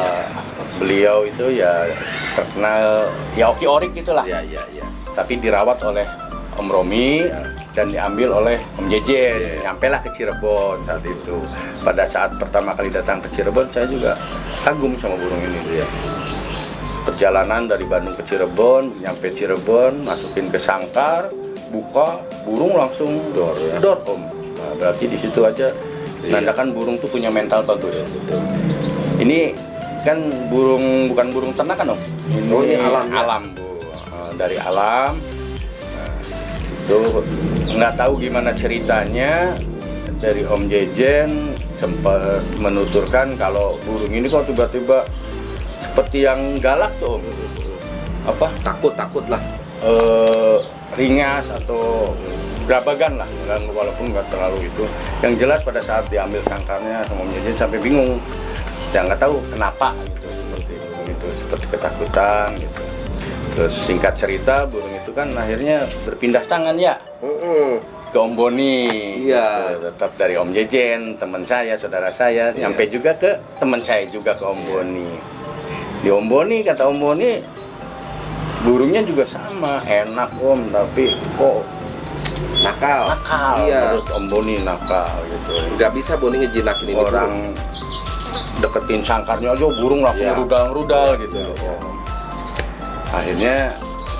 Beliau itu ya terkenal ya Oki Orik itulah. Iya. Tapi dirawat oleh Om Romi Ya. dan diambil oleh Om Jejen. Nyampelah ke Cirebon saat itu. Pada saat pertama kali datang ke Cirebon, saya juga kagum sama burung ini. Iya. Perjalanan dari Bandung ke Cirebon, nyampe Cirebon, masukin ke sangkar, buka, burung langsung Dor, ya. Dor Om. Nah, berarti di situ aja menandakan burung tuh punya mental bagus. Ini kan bukan burung ternak kan Om? Ini alam, ya? Alam Bu. Dari alam. Nah, itu nggak tahu gimana ceritanya dari Om Jejen sempat menuturkan kalau burung ini kok tiba-tiba seperti yang galak tuh Om. Apa? Takut lah. Ringas atau gerabagan lah, walaupun nggak terlalu itu. Yang jelas pada saat diambil sangkarnya sama Om Jejen sampai bingung, ya nggak tahu kenapa gitu, seperti ketakutan gitu. Terus singkat cerita burung itu kan akhirnya berpindah tangan ya ke Om Boni. Iya. Gitu. Tetap dari Om Jejen, teman saya, saudara saya, nyampe juga ke teman saya juga ke Om Boni. Di Om Boni, kata Om Boni, burungnya juga sama, enak Om, tapi kok Nakal. Iya. Menurut Om Boni nakal gitu. Nggak bisa Boni ngejinakin ini Orang burung. deketin sangkarnya aja burung langsung Iya. rudal-rudal gitu. Akhirnya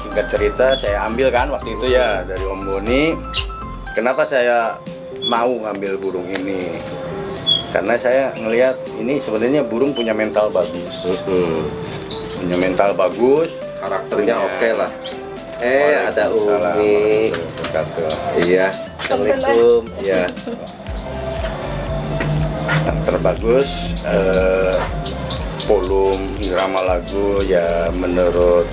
singkat cerita saya ambil kan waktu itu ya dari Om Boni. Kenapa saya mau ngambil burung ini? Karena saya ngelihat ini sebenarnya burung punya mental bagus. Punya mental bagus. Karakternya Punya- oke lah. Ada Waalaikumsalam Umi. warahmatullahi wabarakatuh. Iya. Assalamualaikum. Iya. Yang terbagus volume irama lagu ya menurut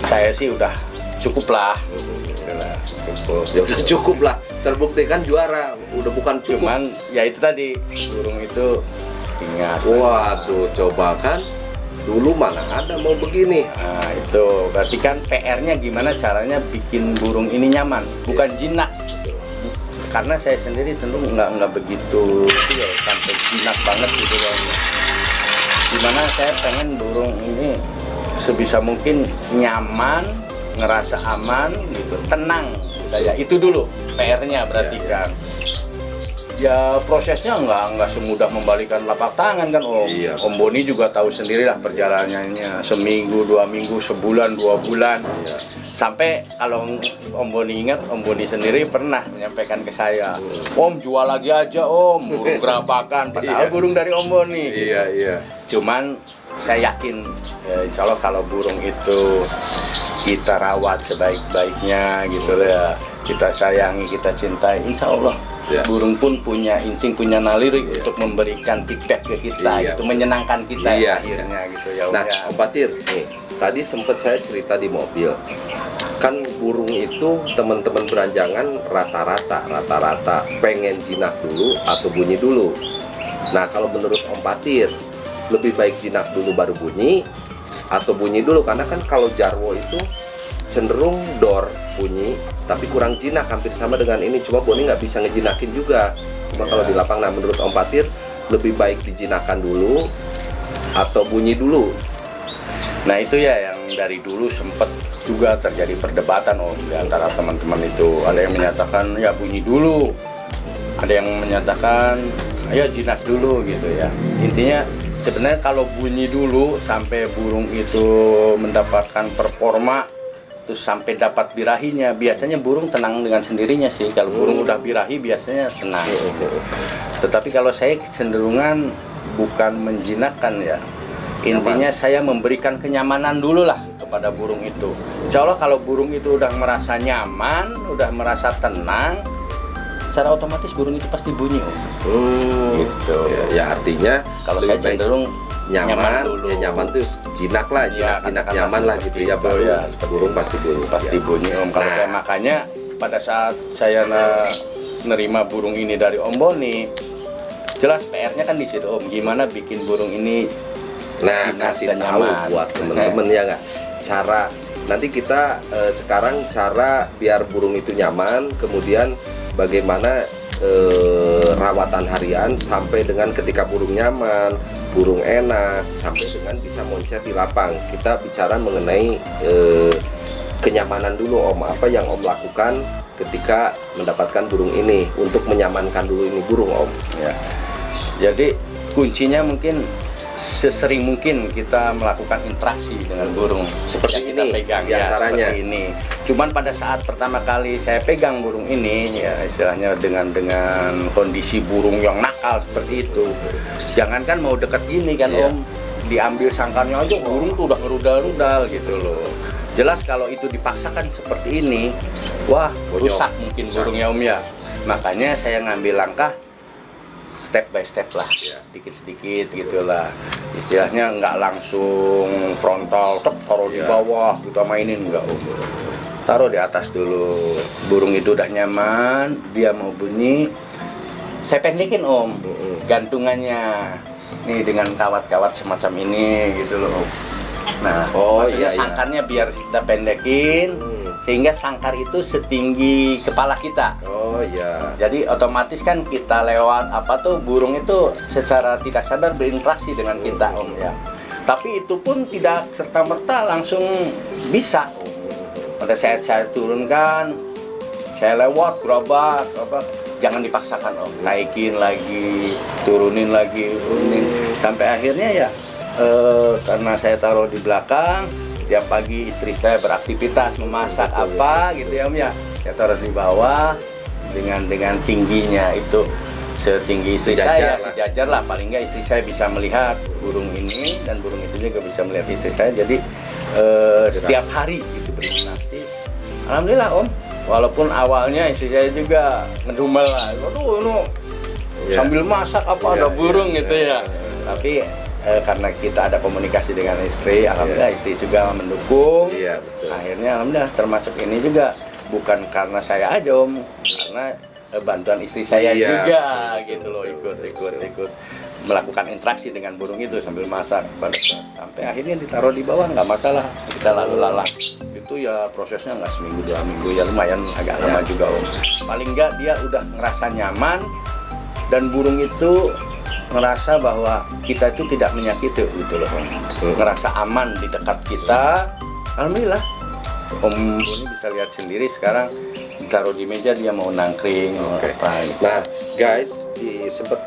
saya sih udah cukup lah. Cukup. Ya udah cukup lah. Terbukti kan juara. Udah bukan cukup. Cuman ya itu tadi burung itu ringas. Waduh, coba kan. Dulu mana ada mau begini. Nah itu berarti kan PR-nya gimana caranya bikin burung ini nyaman, bukan jinak. karena saya sendiri tentu nggak begitu ya, sampai jinak banget gitu ya. Dimana saya pengen burung ini sebisa mungkin nyaman, ngerasa aman gitu, tenang ya. Itu dulu PR-nya berarti kan. Ya prosesnya nggak semudah membalikan telapak tangan kan Om. Iya. Om Boni juga tahu sendirilah perjalanannya, seminggu, 2 minggu, sebulan, 2 bulan. Iya. Sampai kalau Om Boni ingat, Om Boni sendiri pernah menyampaikan ke saya, Om jual lagi aja Om, burung gerabakan, padahal Iya. burung dari Om Boni. Iya. Cuman saya yakin ya, insya Allah kalau burung itu kita rawat sebaik-baiknya gitu ya, kita sayangi, kita cintai, insya Allah Ya. burung pun punya insting, punya naluri untuk memberikan feedback ke kita, Iya. gitu, menyenangkan kita Iya. akhirnya gitu ya Om. Nah, Ya. Om Patir, nih, tadi sempat saya cerita di mobil. Kan burung itu teman-teman beranjangan rata-rata pengen jinak dulu atau bunyi dulu. Nah, kalau menurut Om Patir, lebih baik jinak dulu baru bunyi atau bunyi dulu, karena kan kalau jarwo itu cenderung dor bunyi tapi kurang jinak, hampir sama dengan ini, cuma Boni nggak bisa ngejinakin juga. Cuma kalau di lapang, nah menurut Om Patir lebih baik dijinakan dulu atau bunyi dulu? Nah itu ya yang dari dulu sempat juga terjadi perdebatan Om di antara teman-teman itu. Ada yang menyatakan ya bunyi dulu, ada yang menyatakan ya jinak dulu gitu ya. Intinya sebenarnya kalau bunyi dulu sampai burung itu mendapatkan performa, terus sampai dapat birahinya, biasanya burung tenang dengan sendirinya sih. Kalau burung udah birahi biasanya tenang. Tetapi kalau saya kecenderungan bukan menjinakkan ya. Intinya saya memberikan kenyamanan dulu lah kepada burung itu. Insya Allah kalau burung itu udah merasa nyaman, udah merasa tenang, secara otomatis burung itu pasti bunyi Om. Gitu. Ya artinya Kalau lebih saya baik cenderung nyaman dulu. ya, nyaman tuh jinak lah, Iya, jinak katakanlah nyaman lah seperti gitu ya, itu, baru ya, seperti burung itu. pasti bunyi. Pasti Ya. bunyi Om. Kalau Nah. kayak makanya pada saat saya nerima burung ini dari Om Boni, jelas PR-nya kan di situ Om. Gimana bikin burung ini Nah, jinak kasih dan tahu nyaman. buat temen-temen ya nggak, cara nanti kita sekarang cara biar burung itu nyaman, kemudian bagaimana rawatan harian sampai dengan ketika burung nyaman, burung enak, sampai dengan bisa moncet di lapang. Kita bicara mengenai kenyamanan dulu Om, apa yang Om lakukan ketika mendapatkan burung ini untuk menyamankan dulu ini burung Om. Ya. Jadi kuncinya mungkin sesering mungkin kita melakukan interaksi dengan burung Seperti yang kita ini, pegang diantaranya. seperti ini. Cuman pada saat pertama kali saya pegang burung ini ya istilahnya dengan kondisi burung yang nakal seperti itu. Jangankan mau deket gini kan Iya. Om, diambil sangkarnya aja burung tuh udah ngerudal-rudal gitu loh. Jelas kalau itu dipaksakan seperti ini, wah Bonyok. rusak mungkin burungnya Om ya. Makanya saya ngambil langkah step by step lah, sedikit-sedikit gitulah. Istilahnya nggak langsung frontal, taruh di Iya. bawah, kita mainin nggak Om. Taruh di atas dulu. Burung itu udah nyaman, dia mau bunyi, saya pendekin Om, gantungannya. Nih dengan kawat-kawat semacam ini gitu loh Om. Nah, Oh, maksudnya iya, iya. sangkarnya biar kita pendekin, sehingga sangkar itu setinggi kepala kita. Oh ya. Jadi otomatis kan kita lewat apa tuh burung itu secara tidak sadar berinteraksi dengan kita Om ya. Tapi itu pun tidak serta-merta langsung bisa Om. Pada saat saya turunkan, saya lewat gerabak apa, jangan dipaksakan Om. Naikin lagi, turunin sampai akhirnya ya karena saya taruh di belakang, tiap pagi istri saya beraktivitas memasak apa gitu ya Om ya. Saya taruh di bawah dengan tingginya itu setinggi istri saya, sejajar lah, paling nggak istri saya bisa melihat burung ini dan burung itu juga bisa melihat istri saya. Jadi setiap hari itu berinteraksi. Alhamdulillah Om, walaupun awalnya istri saya juga ngedumel lah, waduh ini sambil masak apa ada burung gitu ya. Tapi karena kita ada komunikasi dengan istri, alhamdulillah istri juga mendukung. Iya, betul. Akhirnya alhamdulillah termasuk ini juga bukan karena saya aja Om, karena bantuan istri saya Iya, juga betul, gitu loh, ikut. melakukan interaksi dengan burung itu sambil masak sampai akhirnya ditaruh di bawah, nggak masalah, kita lalu lalang. Itu ya prosesnya nggak seminggu 2 minggu, ya lumayan agak lama juga Om. Paling nggak dia udah ngerasa nyaman dan burung itu ngerasa bahwa kita itu tidak menyakiti gitu loh Om. Ngerasa aman di dekat kita, alhamdulillah. Om Boni bisa lihat sendiri sekarang taruh di meja dia mau nangkring, mau apa. Nah guys, sempat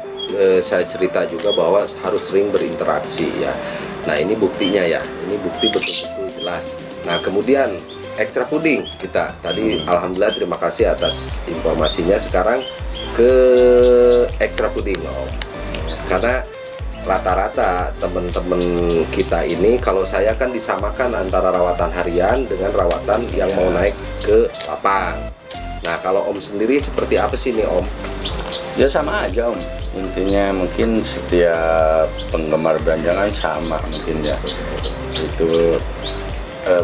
saya cerita juga bahwa harus sering berinteraksi ya. Nah ini buktinya ya, ini bukti betul-betul jelas. Nah kemudian ekstra puding kita tadi alhamdulillah terima kasih atas informasinya. Sekarang ke ekstra puding Om. Karena rata-rata teman-teman kita ini, kalau saya kan disamakan antara rawatan harian dengan rawatan yang mau naik ke lapang. Nah kalau Om sendiri seperti apa sih nih Om? Ya sama aja Om, intinya mungkin setiap penggemar beranjangan sama mungkin ya. Itu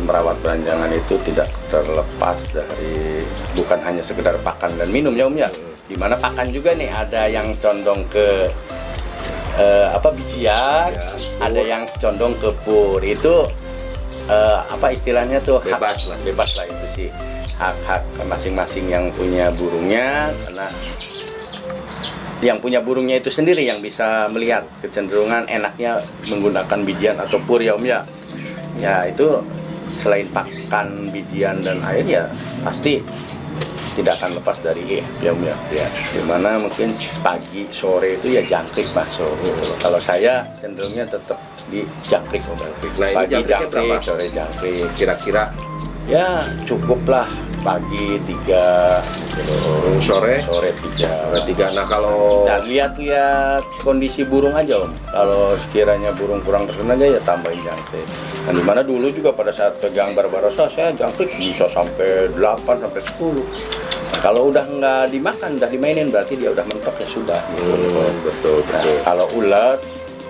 merawat beranjangan itu tidak terlepas dari bukan hanya sekedar pakan dan minum ya Om ya. Dimana pakan juga nih ada yang condong ke bijian, ada yang condong ke pur. Itu apa istilahnya tuh, Bebas lah. bebas lah itu sih, hak masing-masing yang punya burungnya, karena yang punya burungnya itu sendiri yang bisa melihat kecenderungan enaknya menggunakan bijian atau pur ya Om ya. Ya itu selain pakan bijian dan air ya pasti tidak akan lepas dari ya Om ya. Dimana mungkin pagi sore itu ya jangkrik masuk. Kalau saya cenderungnya tetap di jangkrik Om. Nah ini Pagi jangkriknya jangkrik, berapa? sore jangkrik. Kira-kira Ya cukup lah, pagi 3 gitu. sore? Sore 3. Sore 3. Nah kalau Dan lihat-lihat kondisi burung aja Om. Kalau sekiranya burung kurang tertenaga ya tambahin jangkrik. Nah dimana dulu juga pada saat pegang Barbarossa saya jangkrik bisa sampai 8 sampai 10. Nah, kalau udah nggak dimakan, udah dimainin berarti dia udah mentok ya sudah. Gitu. betul. Nah, kalau ulet,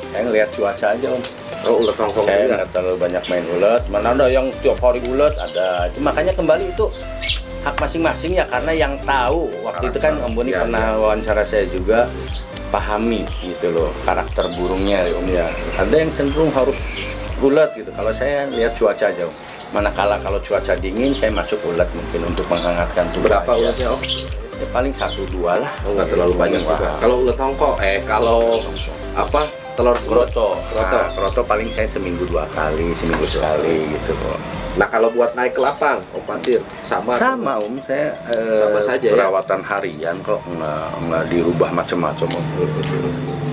saya ngelihat cuaca aja Om. Oh ulet hongkong Saya juga. nggak terlalu banyak main ulet. Mana ada yang tiap hari ulet ada. Itu makanya kembali itu hak masing-masing ya, karena yang tahu waktu itu kan Om Boni Ya, pernah wawancara saya juga, pahami gitu loh karakter burungnya ya Om ya. Ada yang cenderung harus ulet gitu. Kalau saya lihat cuaca aja Om. Manakala kalau cuaca dingin saya masuk ulet mungkin untuk menghangatkan tubuh. Berapa aja. uletnya Om? Ya, paling 1-2 lah. Oh nggak terlalu banyak Wah. juga. Kalau ulet hongkong, kalau apa telur semut? Kroto. Kroto. Nah, kroto paling saya seminggu 2 kali, seminggu sekali gitu kok. Nah kalau buat naik ke lapang, Om Patir sama. Sama Om, saya Sama saja ya? perawatan harian kok nggak dirubah macam-macam Om.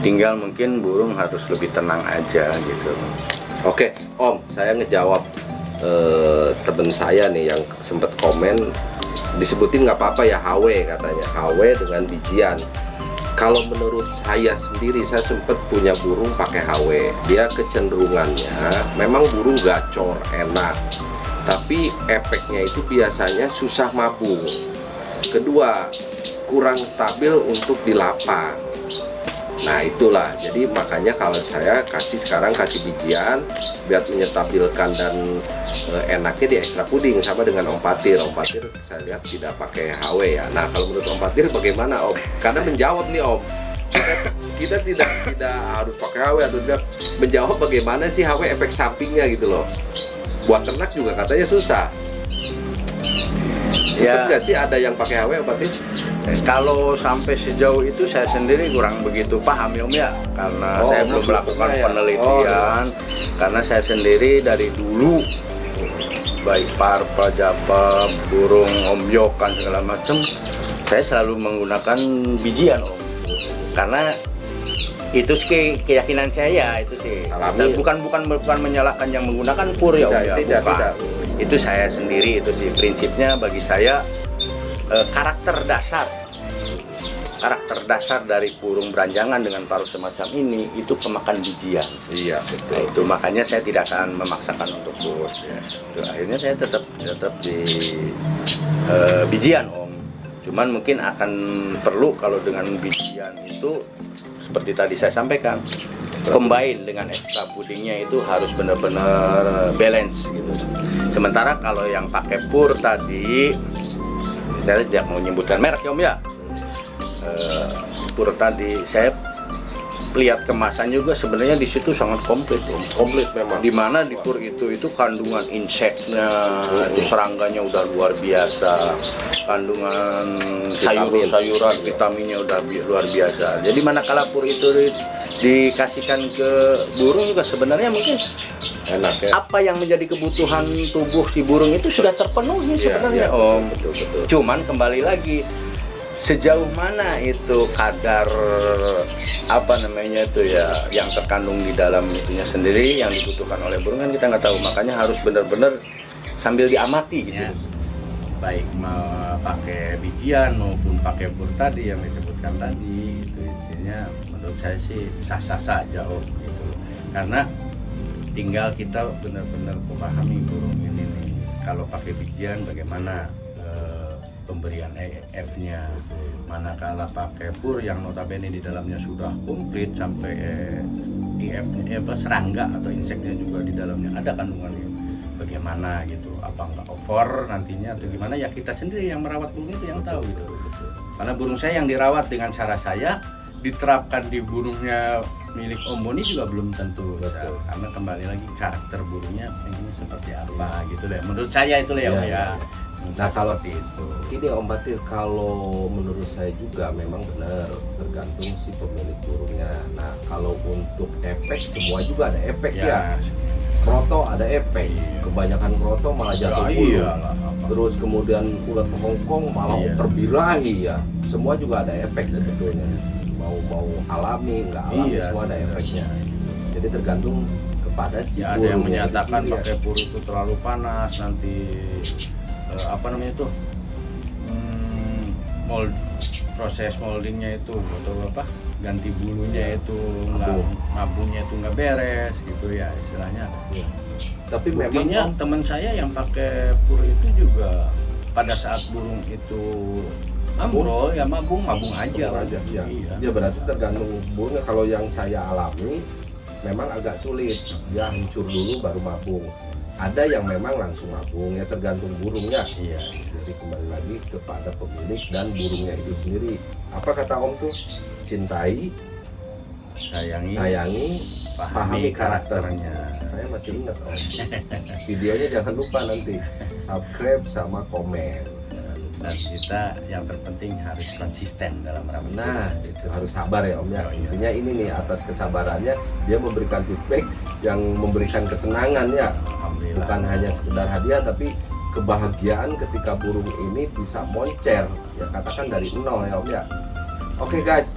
Tinggal mungkin burung harus lebih tenang aja gitu. Oke, Om, saya ngejawab temen saya nih yang sempat komen, disebutin nggak apa-apa ya HW katanya, HW dengan bijian. Kalau menurut saya sendiri, saya sempat punya burung pakai HW. Dia kecenderungannya memang burung gacor, enak, tapi efeknya itu biasanya susah mabung. Kedua, kurang stabil untuk di lapang. Nah itulah, jadi makanya kalau saya sekarang kasih bijian biar menyetabilkan dan enaknya di ekstra puding, sama dengan Om Patir. Om Patir saya lihat tidak pakai HW ya. Nah kalau menurut Om Patir bagaimana Om? Karena menjawab nih Om, kita tidak harus pakai HW atau tidak, menjawab bagaimana sih HW efek sampingnya gitu loh. Buat ternak juga katanya susah. Sempet nggak sih ada yang pakai HW Om Patir? Kalau sampai sejauh itu saya sendiri kurang begitu paham ya Om ya, karena saya belum melakukan ya? penelitian. Karena saya sendiri dari dulu baik parpa, japa, burung, omyokan segala macam, saya selalu menggunakan bijian Om. Karena itu sih keyakinan saya itu sih. Dan bukan menyalahkan yang menggunakan pur ya Om ya. Tidak. Itu saya sendiri itu sih prinsipnya bagi saya. Karakter dasar dari burung beranjangan dengan paruh semacam ini itu pemakan bijian. Iya betul. Nah, itu makanya saya tidak akan memaksakan untuk pur. Ya. Itu, akhirnya saya tetap di bijian Om. Cuman mungkin akan perlu kalau dengan bijian itu seperti tadi saya sampaikan, combine dengan ekstra pudingnya itu harus benar-benar balance gitu. Sementara kalau yang pakai pur tadi, saya tidak mau menyebutkan merek ya Om ya. Pur tadi saya lihat kemasan juga sebenarnya di situ sangat komplit. Komplit memang. Di mana di pur itu kandungan inseknya, itu serangganya udah luar biasa, kandungan sayuran vitaminnya udah luar biasa. Jadi manakala pur itu dikasihkan ke burung juga sebenarnya mungkin Enak ya. apa yang menjadi kebutuhan tubuh si burung itu sudah terpenuhi sebenarnya. Iya, Om. betul. Cuman kembali lagi sejauh mana itu kadar apa namanya itu ya yang terkandung di dalam itunya sendiri yang dibutuhkan oleh burung kan kita nggak tahu, makanya harus benar-benar sambil diamati gitu. Baik mau pakai bijian maupun pakai pur tadi yang disebutkan tadi, itu intinya menurut saya sih sah-sah saja Om gitu. Karena tinggal kita benar-benar memahami burung ini nih, kalau pakai bijian bagaimana pemberian EF-nya, manakala pakai pur yang notabene di dalamnya sudah komplit sampai EF-nya serangga atau inseknya juga di dalamnya ada kandungannya, bagaimana gitu, apa nggak over nantinya atau gimana ya, kita sendiri yang merawat burung itu yang tahu gitu. Karena burung saya yang dirawat dengan cara saya diterapkan di burungnya milik Om Boni juga belum tentu ya. Karena kembali lagi karakter burungnya ini seperti apa gitu lah menurut saya itu lah ya. Nah kalau itu ini Om Batir, kalau menurut saya juga memang benar tergantung si pemilik burungnya. Nah kalau untuk efek semua juga ada efek ya. Kroto ada efek, kebanyakan kroto malah jatuh bulu. Terus kemudian ulat Hongkong malah terbirahi ya. Semua juga ada efek sebetulnya. Mau alami nggak alami semua ada efeknya. Jadi tergantung kepada si ada yang menyatakan pakai pur itu terlalu panas nanti apa namanya itu proses moldingnya itu atau apa ganti bulunya itu nabungnya itu nggak beres gitu ya istilahnya. Tapi buktinya memang teman saya yang pakai pur itu juga pada saat burung itu ambrol ya mabung aja. Ya. Ya berarti tergantung burungnya. Kalau yang saya alami memang agak sulit, dia hancur dulu baru mabung. Ada yang memang langsung mabung, ya tergantung burungnya. Iya. Jadi kembali lagi kepada pemilik dan burungnya itu sendiri. Apa kata Om tuh? Cintai, sayangi, pahami karakternya. Saya masih ingat Om. Videonya jangan lupa nanti subscribe sama komen. Dan kita yang terpenting harus konsisten dalam merawat. Nah, itu harus sabar ya Om ya. Intinya ini nih, atas kesabarannya dia memberikan feedback yang memberikan kesenangan ya. Bukan hanya sekedar hadiah tapi kebahagiaan ketika burung ini bisa moncer. Ya katakan dari nol ya Om ya. Oke guys,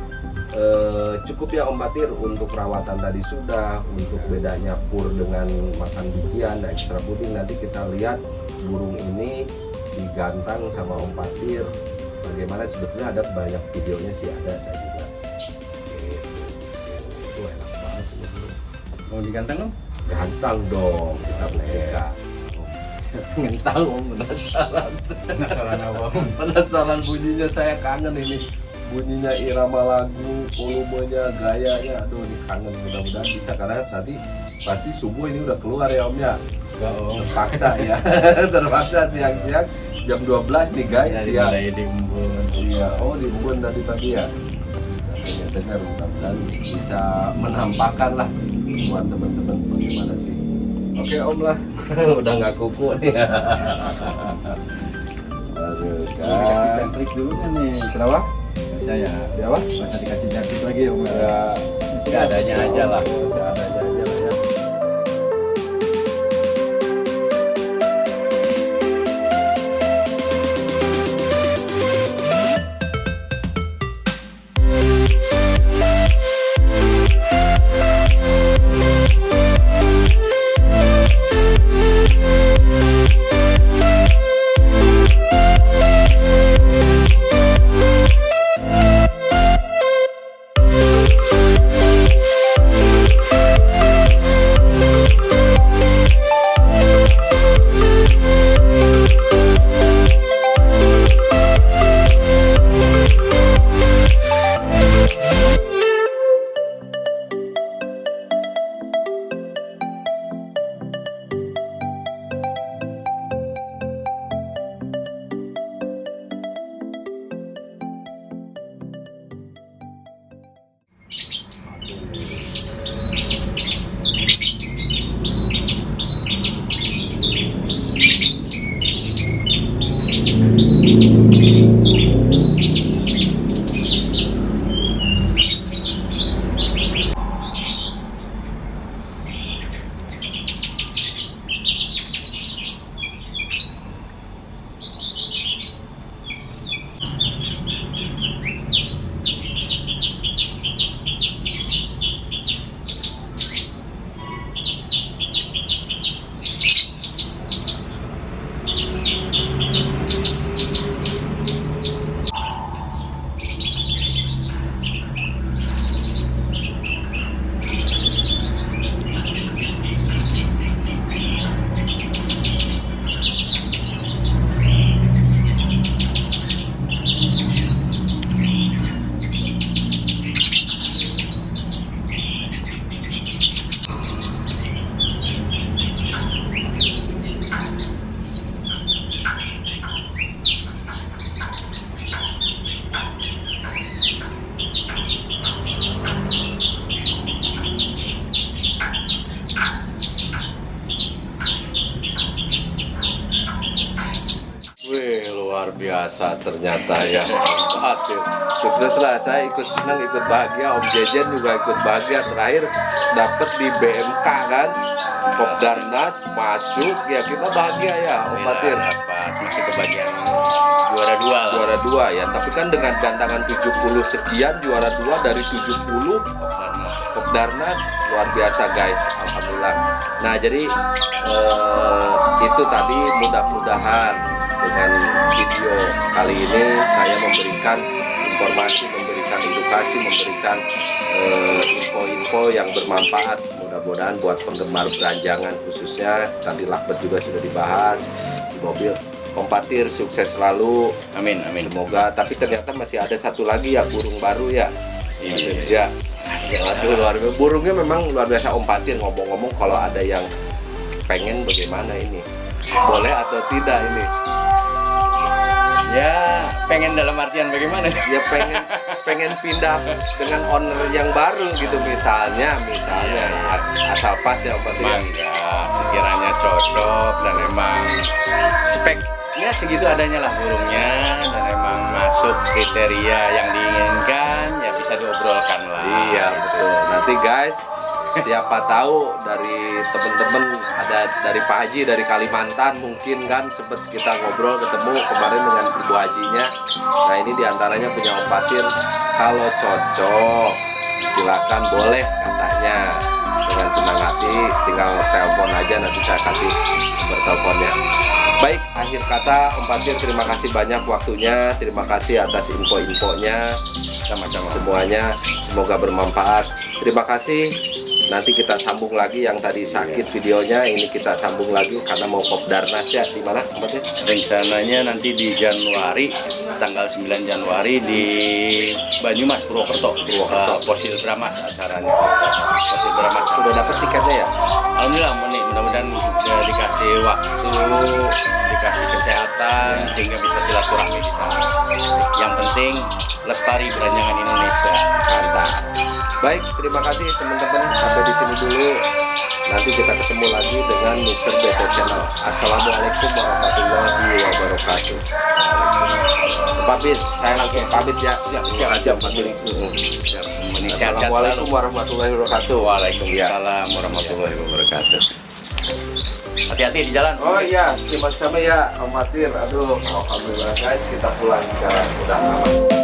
cukup ya Om Batir untuk perawatan tadi sudah, untuk bedanya pur dengan makan bijian dan ekstra puding. Nanti kita lihat burung ini digantang sama Om Batir bagaimana. Sebetulnya ada banyak videonya sih, ada saya juga. Itu enak banget sebetulnya. Mau digantang Om? Gantang dong, kita mereka. Pengen tahu Om, penasaran. Penasaran apa Om? Penasaran bunyinya, saya kangen ini. Bunyinya, irama lagu, volumenya, gayanya, aduh ini kangen. Mudah-mudahan bisa, karena tadi pasti subuh ini udah keluar ya Om ya. Terpaksa ya. Terpaksa siang-siang jam 12 nih guys ya. Di Umbun. Iya, oh di Umbun tadi ya. Katanya dengar, mudah-mudahan bisa menampakkan lah buat teman-teman bagaimana sih. Oke Om lah. Udah nggak kuku nih. Aduh guys. Trik dulu kan nih. Kenapa? Saya. Ya apa? Masa dikasih jakit lagi Om? Ya Adanya aja lah. Seadanya aja lah ya. biasa ternyata ya Om Fatir. Sukses lah, saya ikut senang, ikut bahagia. Om Jejen juga ikut bahagia. Terakhir dapat di BMK kan, Kopdarnas masuk ya, kita bahagia ya Om Fatir. Dapat masih kebagian juara 2 lah. Juara 2 ya, tapi kan dengan gantangan 70 sekian, juara 2 dari 70 Kopdarnas, luar biasa guys, alhamdulillah. Nah jadi itu tadi, mudah-mudahan dengan video kali ini saya memberikan informasi, memberikan edukasi, memberikan info-info yang bermanfaat. Mudah-mudahan buat penggemar beranjangan khususnya, tadi lakbet juga sudah dibahas di mobil. Om Fatir sukses selalu. Amin, amin. Semoga, tapi ternyata masih ada satu lagi ya, burung baru ya. Iya. Ya, aduh, luar biasa. Burungnya memang luar biasa Om Fatir. Ngomong-ngomong, kalau ada yang pengen bagaimana ini, boleh atau tidak ini? Ya, pengen dalam artian bagaimana? Ya pengen pindah dengan owner yang baru gitu misalnya asal pas ya Om Fatir. Mangga, sekiranya cocok dan emang speknya segitu adanya lah burungnya, dan emang masuk kriteria yang diinginkan, ya bisa diobrolkan lah. Iya betul. Nanti guys, siapa tahu dari temen-temen ada dari Pak Haji dari Kalimantan mungkin kan, sempet kita ngobrol ketemu kemarin dengan Ibu Hajinya. Nah ini diantaranya punya Om Fatir. Kalau cocok silakan, boleh katanya, dengan senang hati tinggal telepon aja, nanti saya kasih nomor teleponnya. Baik, akhir kata Om Fatir terima kasih banyak waktunya, terima kasih atas info-infonya, sama-sama semuanya, semoga bermanfaat. Terima kasih. Nanti kita sambung lagi yang tadi sakit videonya, ini kita sambung lagi karena mau Kopdarnas ya. Di mana Om Fatir? Rencananya nanti di Januari, tanggal 9 Januari di Banyumas, Purwokerto. Fosil Bramas acaranya. Fosil Bramas. Udah dapat tiketnya ya? Alhamdulillah, mudah-mudahan dikasih waktu, dikasih kesehatan, sehingga bisa silaturahmi di sana. Yang penting lestari beranjangan Indonesia. Mantap. Baik, terima kasih teman-teman, sampai di sini dulu. Nanti kita ketemu lagi dengan Mr. Beto Channel. Assalamualaikum warahmatullahi wabarakatuh. Pamit, saya langsung pamit ya. Siap. Assalamualaikum warahmatullahi wabarakatuh. Waalaikumsalam warahmatullahi wabarakatuh. Hati-hati di jalan. Oh iya, terima kasih ya Om Fatir. Aduh, alhamdulillah guys, kita pulang sekarang. Udah aman.